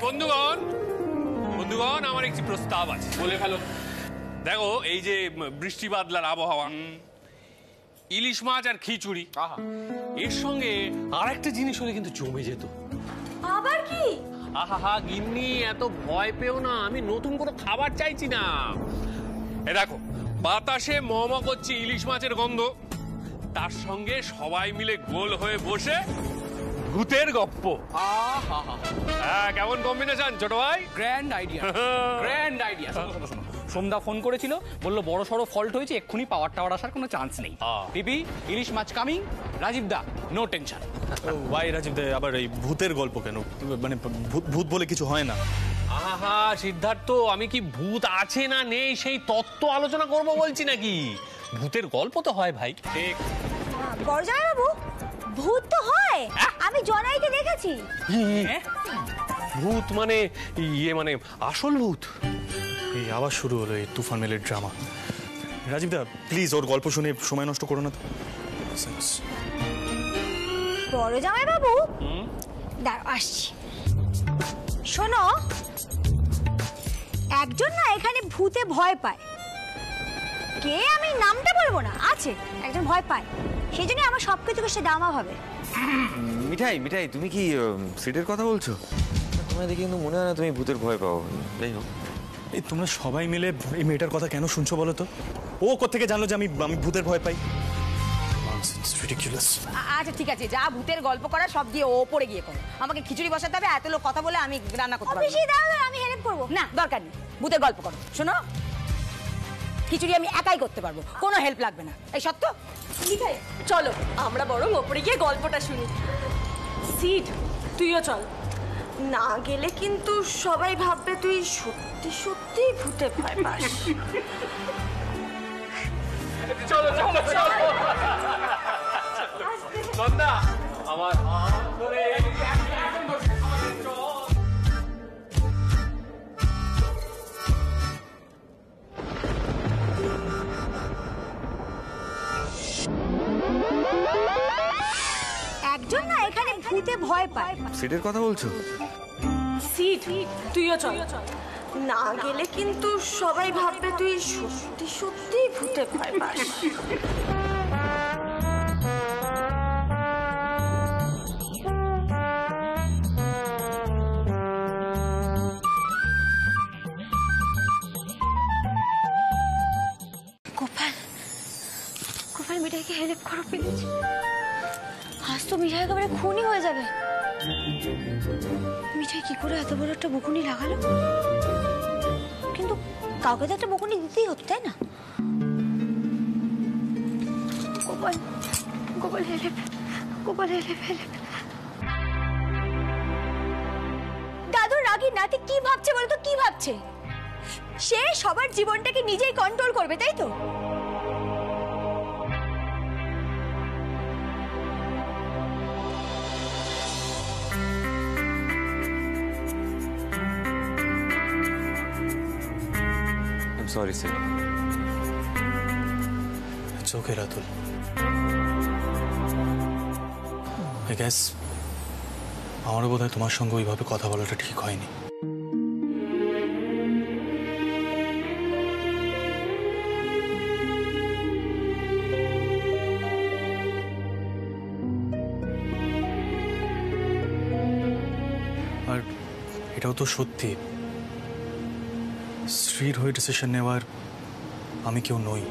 বন্ধুগণ বন্ধুগণ, আমার একটি প্রস্তাব আছে। বলে ফেলো। দেখো, এই যে বৃষ্টি বাদলার আবহাওয়া, ইলিশ মাছ আর খিচুড়ি, এর সঙ্গে আর একটা জিনিস হলে কিন্তু জমে যেত। আবার কি? আহা গিন্নি, এত ভয় পেও না, আমি নতুন কোনো খাবার চাইছি না। এ দেখো, বাতাসে মম করছে ইলিশ মাছের গন্ধ, তার সঙ্গে সবাই মিলে গোল হয়ে বসে ভূতের গপ্প। হ্যাঁ, কেমন কম্বিনেশন ছোট ভাই? Grand idea, grand idea. সোমদা ফোন করেছিল, বললো বড় সড়ো ফল্ট হয়েছে, এক্ষুনি পাওয়ার টাওয়ার আসার কোনো চান্স নেই। পিপি, ইলিশ মাছ কামিং। রাজীব দা, নো টেনশন। ভাই রাজীব দা, আবার এই ভূতের গল্প কেন? মানে ভূত বলে কিছু হয় না। আহা সিদ্ধার্থ, আমি কি ভূত আছে না নেই সেই তত্ত্ব আলোচনা করব বলছি নাকি? ভূতের গল্প তো হয় ভাই। ঠিক। বড় জামাইবাবু, ভূত তো হয়, আমি জনাইকে দেখেছি। ভূত মানে মানে আসল ভূত? এই আবার শুরু হলো এই তুফান মেলের ড্রামা। রাজীব দা প্লিজ, ওর গল্প শুনে সময় নষ্ট করো না তো। বড় জামাইবাবু, দাঁড়াও আসছি। শোনো, একজন না এখানে ভূতে ভয় পায়, কে আমি নামটা বলবো না, আছে একজন ভয় পায়, সেই জন্য আমার সবকিছুকে সে দামা ভাবে। মিঠাই মিঠাই, তুমি কি সিটের কথা বলছো? তোমায় দেখে কিন্তু মনে হয় না তুমি ভূতের ভয় পাও। যাই হোক, এই তোমরা সবাই মিলে এই মেয়েটার কথা কেন শুনছো বলো তো? ও কোত্থেকে জানলো যে আমি ভূতের ভয় পাই? আচ্ছা ঠিক আছে, যা ভূতের গল্প করা সব দিয়ে ও পড়ে গিয়ে করো। আমাকে খিচুড়ি বসাতে হবে, এত লোক কথা বলে আমি রান্না করতে পারবো না। আমি হেল্প করবো না, দরকার নেই, ভূতের গল্প করো। শোনো, খিচুড়ি আমি একাই করতে পারবো, কোনো হেল্প লাগবে না। এই সত্য? চলো আমরা বরং ওপরে গিয়ে গল্পটা শুনি। সিড, তুইও চল। না গেলে কিন্তু সবাই ভাববে তুই সত্যি সত্যি ভূতে ভয় পাস। চলো চলো চলো। নন্দা, আমার হাত ধরে একজন না এখানে ভূতে ভয় পায়। সিটের কথা বলছো? সিড, তুইও চল। না গেলে কিন্তু সবাই ভাববে তুই সত্যি সত্যি ভূতে ভয় পাস। গোপাল মিঠাইকে হেল্প করো প্লিজ। আজ তো মিঠাই একেবারে খুনই হয়ে যাবে। মিঠাই কি করে এত বড় একটা বকুনি লাগালো? কিন্তু কাউকে তো একটা বকুনি দিতেই হতো, তাই না? Gopal, Gopal help, Gopal help, help. দাদু রাগী নাতি কি ভাবছে বলতো? কি ভাবছে? সে সবার জীবনটাকে নিজেই কন্ট্রোল করবে, তাই তো? Sorry sir. It's okay, Ratul. I guess আমারও বোধহয় তোমার সঙ্গে ওইভাবে কথা বলাটা ঠিক হয়নি। আর এটাও তো সত্যি, স্ত্রীর হয়ে ডিসিশন নেওয়ার আমি কেউ নই।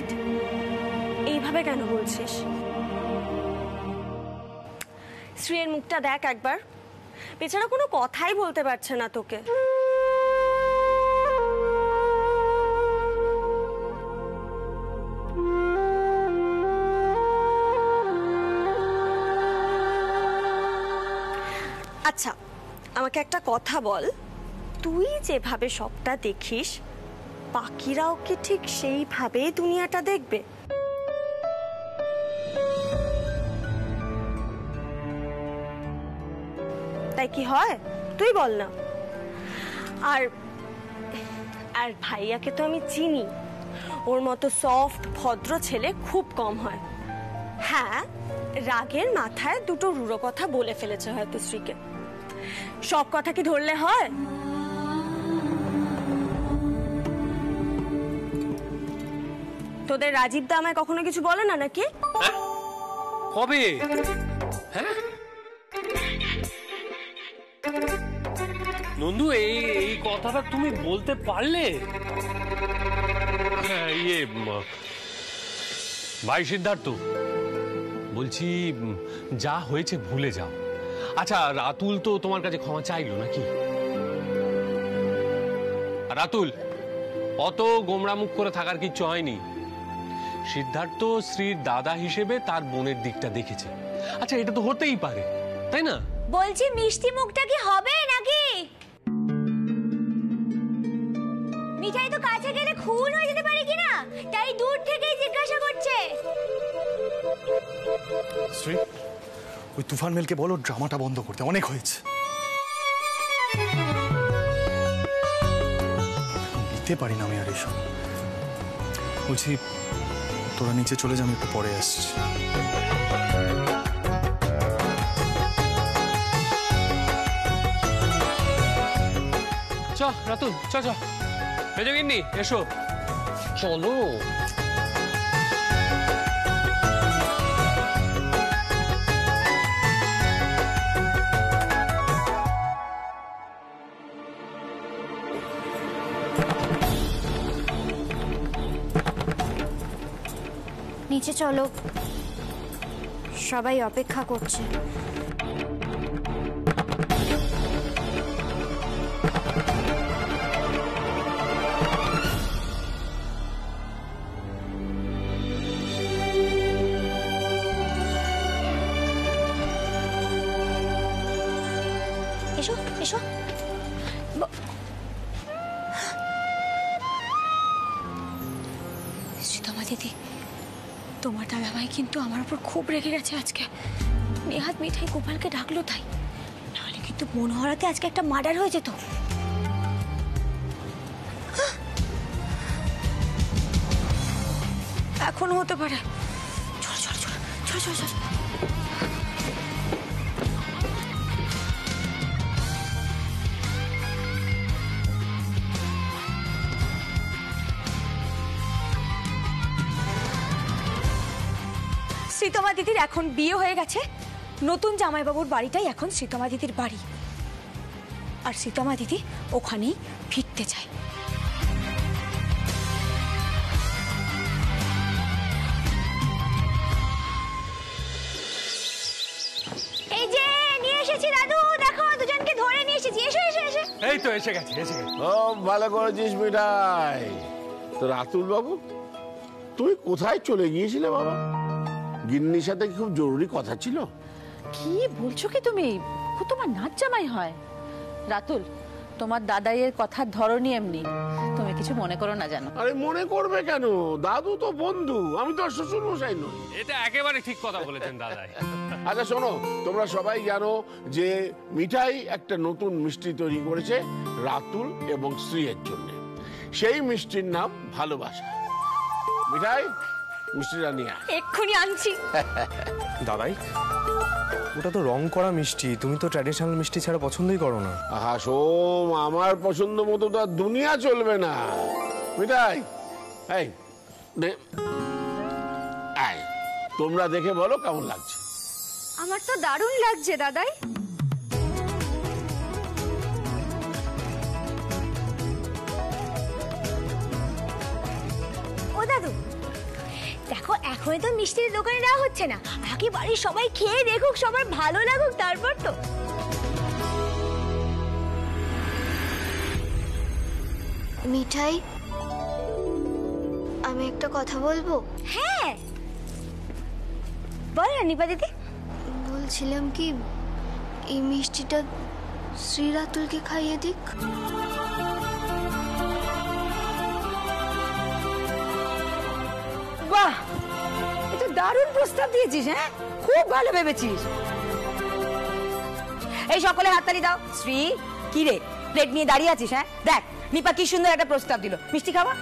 অমিত, এইভাবে কেন বলছিস? শ্রীয়ের মুখটা দেখ একবার, বেচারা কোনো কথাই বলতে পারছে না তোকে। আচ্ছা, আমাকে একটা কথা বল, তুই যেভাবে সবটা দেখিস বাকিরাও কি ঠিক সেইভাবেই দুনিয়াটা দেখবে? তাই কি হয় তুই বল না। আর আর ভাইয়াকে তো আমি চিনি, ওর মতো সফট ভদ্র ছেলে খুব কম হয়। হ্যাঁ, রাগের মাথায় দুটো রুড়ো কথা বলে ফেলেছে হয়তো শ্রীকে। সব কথা কি ধরলে হয়? তোদের রাজীব দা আমায় কখনো কিছু বলে না নাকি? কবে? হ্যাঁ নন্দু, এই কথাটা তুমি বলতে পারলে? হ্যাঁ, ভাই সিদ্ধার্থ, বলছি যা হয়েছে ভুলে যাও। আচ্ছা, রাতুল তো তোমার কাছে ক্ষমা চাইলো নাকি? রাতুল, অত গোমড়া মুখ করে থাকার কিচ্ছু হয়নি। সিদ্ধার্থ শ্রীর দাদা হিসেবে তার বোনের দিকটা দেখেছে। আচ্ছা, এটা তো হতেই পারে, তাই না? বলছি মিষ্টি মুখটা কি হবে নাকি? মিঠাই তো কাছে গেলে খুন হয়ে যেতে পারে কিনা, তাই দূর থেকেই জিজ্ঞাসা করছে। শ্রী, ওই তুফান মেলকে বলো ড্রামাটা বন্ধ করতে, অনেক হয়েছে। নিতে পারি না আমি আর এসব। বলছি তোরা নিচে চলে যা, আমি একটু পরে আসছি। চ রাতুল, চ চ, বেজে গিন্নি এসো, চলো। নিচে চলো, সবাই অপেক্ষা করছে। এসো এসো। সীতামা দিদি, তোমার দাদাভাই কিন্তু আমার উপর খুব রেগে গেছে আজকে। নেহাত মিঠাই গোপালকে ডাকলো তাই, নাহলে কিন্তু মনোহরাতে আজকে একটা মার্ডার হয়ে যেত। এখনো হতে পারে। চলো চলো চলো চলো চলো চলো। সীতমা দিদির এখন বিয়ে হয়ে গেছে, নতুন জামাইবাবুর বাড়িটাই এখন সীতমা দিদির বাড়ি, আর সীতমা দিদি ওখানেই ফিরতে চায়। এই যে নিয়ে এসেছি দাদু, দেখো দুজনকে ধরে নিয়ে এসেছি। এসো এসো এসো। এই তো এসে গেছে, এসে গেছে। ও ভালো করেছিস মিঠাই। তো রাতুল বাবু, তুই কোথায় চলে গিয়েছিলে বাবা? গিন্নির সাথে খুব জরুরি কথা ছিল। কি বলছো কি তুমি? ও তোমার নাচ জামাই হয়। রাতুল, তোমার দাদাইয়ের কথার ধরনই এমনি, তুমি কিছু মনে করো না জানো। আরে মনে করবে কেন, দাদু তো বন্ধু, আমি তো শ্বশুর মশাই নই। এটা একেবারে ঠিক কথা বলেছেন দাদাই। আচ্ছা শোনো, তোমরা সবাই জানো যে মিঠাই একটা নতুন মিষ্টি তৈরি করেছে রাতুল এবং শ্রীয়ের জন্য। সেই মিষ্টির নাম ভালোবাসা। মিঠাই, মিষ্টিটা নিয়ে আয়। এক্ষুনি আনছি। দাদাই, ওটা তো রং করা মিষ্টি, তুমি তো ট্র্যাডিশনাল মিষ্টি ছাড়া পছন্দই করো না। আহা সোম, আমার পছন্দ মতো তো আর দুনিয়া চলবে না। মিঠাই, এই আয়, তোমরা দেখে বলো কেমন লাগছে। আমার তো দারুণ লাগছে দাদাই। ও দাদু, এখনই তো মিষ্টির দোকানে দেওয়া হচ্ছে না, আগে বাড়ির সবাই খেয়ে দেখুক, সবার ভালো লাগুক, তারপর তো। মিঠাই, আমি একটা কথা বলবো? হ্যাঁ বল রানিপা দিদি। বলছিলাম কি, এই মিষ্টিটা শ্রী রাতুলকে খাইয়ে দিক। বাহ, এটা দারুণ প্রস্তাব দিয়েছিস। হ্যাঁ, খুব ভালো ভেবেছিস। এই সকলে হাততালি দাও। শ্রী, কি রে প্লেট নিয়ে দাঁড়িয়ে আছিস? হ্যাঁ দেখ, নিপা কি সুন্দর একটা প্রস্তাব দিল, মিষ্টি খাওয়া।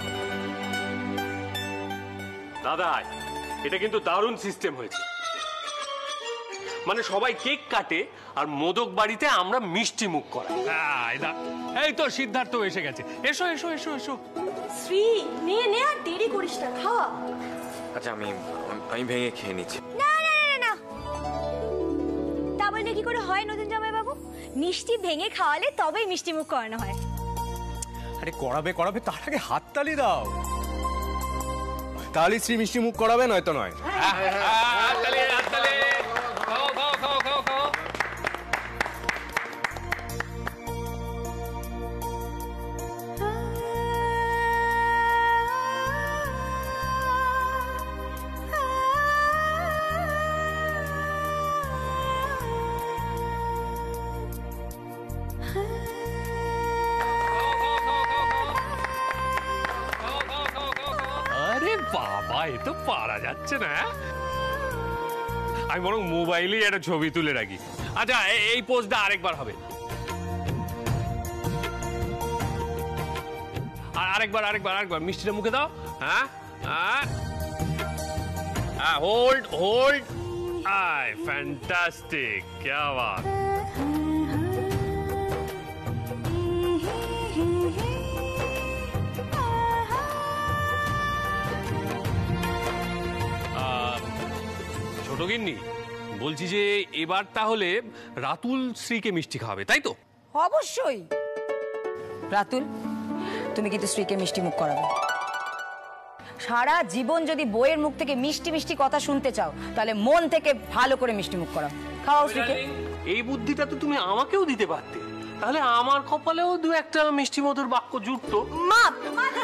দাদা, এটা কিন্তু দারুণ সিস্টেম হয়েছে। মানে সবাই কেক কাটে আর মোদক বাড়িতে আমরা মিষ্টি মুখ করাই। এই তো সিদ্ধার্থ এসে গেছে। এসো এসো এসো এসো। শ্রী, নে নে, আর দেরি করিস না, খাওয়া। আচ্ছা, আমি ভেঙে খেয়ে নিচ্ছি। না না না না, তা বললে কি করে হয় নতুন জামাই বাবু? মিষ্টি ভেঙে খাওয়ালে তবেই মিষ্টি মুখ করানো হয়। আরে করাবে করাবে, তার আগে হাততালি দাও, তাহলে শ্রী মিষ্টি মুখ করাবে, নয়তো নয়। হাততালি হাততালি, খাও খাও খাও খাও খাও। আরে বাবা, এ তো পারা যাচ্ছে না। আমি বরং মোবাইলে একটা ছবি তুলে রাখি। আচ্ছা, এই পোজটা আরেকবার হবে। আর আরেকবার আরেকবার আরেকবার মিষ্টিটা মুখে দাও। হ্যাঁ হ্যাঁ, হোল্ড হোল্ড। আই ফ্যান্টাস্টিক, क्या बात। ছোট গিন্নি, বলছি যে এবার তাহলে রাতুল শ্রীকে মিষ্টি খাওয়াবে, তাই তো? অবশ্যই। রাতুল, তুমি কিন্তু শ্রীকে মিষ্টি মুখ করাবে। সারা জীবন যদি বইয়ের মুখ থেকে মিষ্টি মিষ্টি কথা শুনতে চাও, তাহলে মন থেকে ভালো করে মিষ্টি মুখ করাও, খাওয়াও শ্রীকে। এই বুদ্ধিটা তো তুমি আমাকেও দিতে পারতে, তাহলে আমার কপালেও দু একটা মিষ্টি মধুর বাক্য জুটতো। মা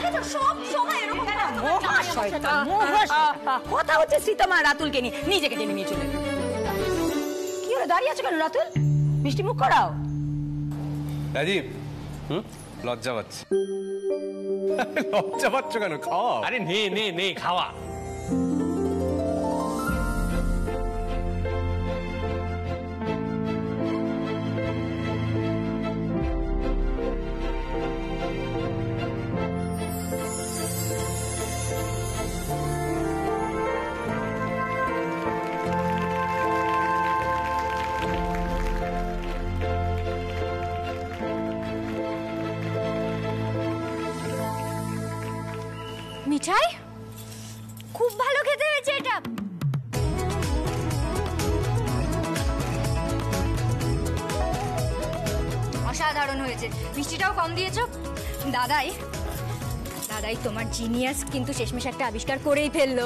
দেখো সব সময় এরকম কেন? মহাশয়তান, মহাশয়তান। কথা হচ্ছে সীতামা রাতুলকে নিয়ে, নিজেকে টেনে নিয়ে চলে। কি হলো, দাঁড়িয়ে আছো কেন রাতুল? মিষ্টি মুখ করাও। রাজীব, লজ্জা পাচ্ছে। লজ্জা পাচ্ছ কেন? খাওয়া। আরে নে নে নে, খাওয়া। মিঠাই, খুব ভালো খেতে হয়েছে এটা। অসাধারণ হয়েছে, মিষ্টিটাও কম দিয়েছো। দাদাই তোমার জিনিয়াস কিন্তু শেষমেশ একটা আবিষ্কার করেই ফেললো।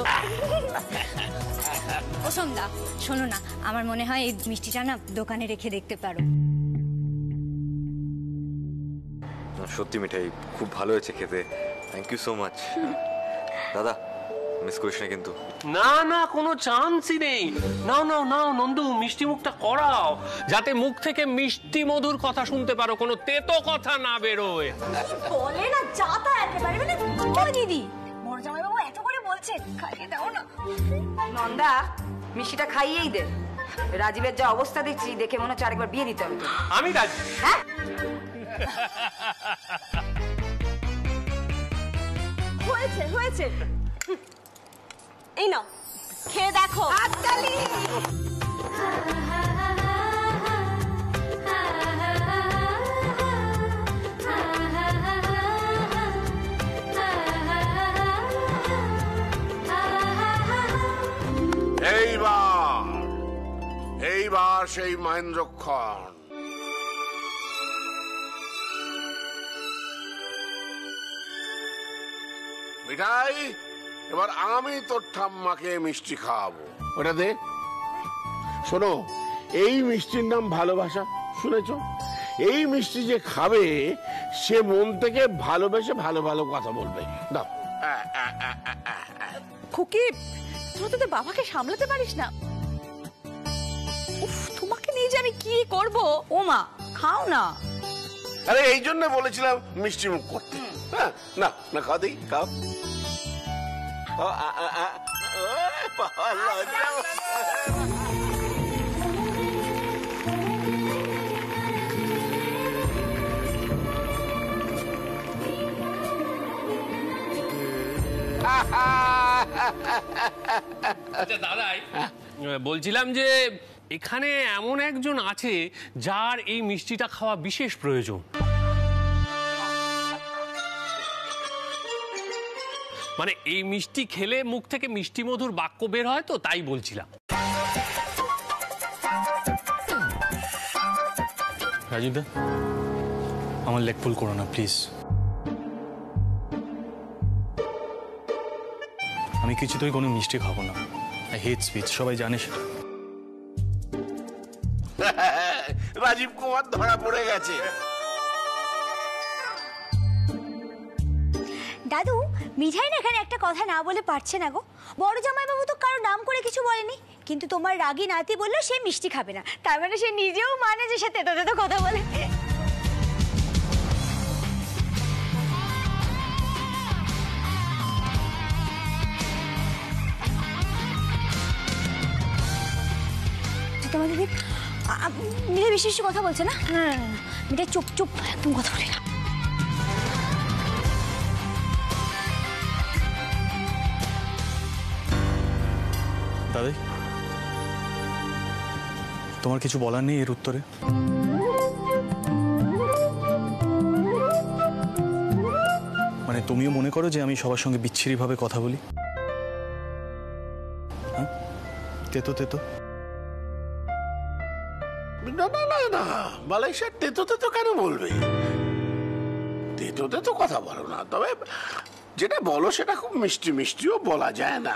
ও সন্ধ্যা, শোনো না, আমার মনে হয় এই মিষ্টিটা না দোকানে রেখে দেখতে পারো। সত্যি মিঠাই খুব ভালো হয়েছে খেতে, থ্যাংক ইউ সো মাচ। দাদা, মিস করিস না কিন্তু। না না, কোনো চান্সই নেই। নাও নাও নাও নন্দু, মিষ্টি মুখটা করাও, যাতে মুখ থেকে মিষ্টি মধুর কথা শুনতে পারো, কোনো তেতো কথা না বেরোয়। বলে না যাতা একেবারে, মানে ও দিদি, মোর জামাই বাবু এত করে বলছে, খাইয়ে দাও না। নন্দা, মিষ্টিটা খাইয়েই দে। রাজীবের যা অবস্থা দেখছি, দেখে মনে হচ্ছে আরেকবার বিয়ে দিতে হবে। আমি রাজি। হ্যাঁ, হয়েছে হয়েছে, এই নাও খেয়ে দেখো। হাততালি। এইবার সেই মহেন্দ্রক্ষণ। মিঠাই, এবার আমি তোর ঠাম্মাকে মিষ্টি খাওয়াবো। ওটা দে। শোনো, এই মিষ্টির নাম ভালোবাসা, শুনেছো? এই মিষ্টি যে খাবে সে মন থেকে ভালোবেসে ভালো ভালো কথা বলবে। দাও। খুকি, তোরা তোদের বাবাকে সামলাতে পারিস না? উফ, তোমাকে নিয়ে যে আমি কি করব? ও মা, খাও না। আরে এই জন্য বলেছিলাম মিষ্টি মুখ করতে। হ্যাঁ, না না, খাও দিই, খাও। আচ্ছা দাদাই, বলছিলাম যে এখানে এমন একজন আছে যার এই মিষ্টিটা খাওয়া বিশেষ প্রয়োজন। মানে এই মিষ্টি খেলে মুখ থেকে মিষ্টি মধুর বাক্য বের হয়, তো তাই বলছিলাম। রাজীবদা, আমার লেগ পুল করো না প্লিজ। আমি কিছুতেই কোনো মিষ্টি খাবো না। আই হেট সুইট, সবাই জানে সেটা। রাজীব কুমার ধরা পড়ে গেছে। দাদু, মিঠাই না এখানে একটা কথা না বলে পারছে না গো। বড় জামাইবাবু তো কারো নাম করে কিছু বলেনি, কিন্তু তোমার রাগী নাতি বললো সে মিষ্টি খাবে না। তার মানে সে নিজেও মানে যে সে তেতো তেতো কথা বলে। তোমার দিদি মিঠাই বেশি বেশি কথা বলছে না? না না না, মিঠাই চুপ চুপ, একদম কথা বলে না। দাদাই, তোমার কিছু বলার নেই এর উত্তরে? মানে তুমিও মনে করো যে আমি সবার সঙ্গে বিচ্ছিরিভাবে কথা বলি? হ্যাঁ, তেতো তেতো। না না না না, বালাই স্যার তেতো তেতো কেন বলবে? তেতো তেতো কথা বলো না, তবে যেটা বলো সেটা খুব মিষ্টি মিষ্টিও বলা যায় না।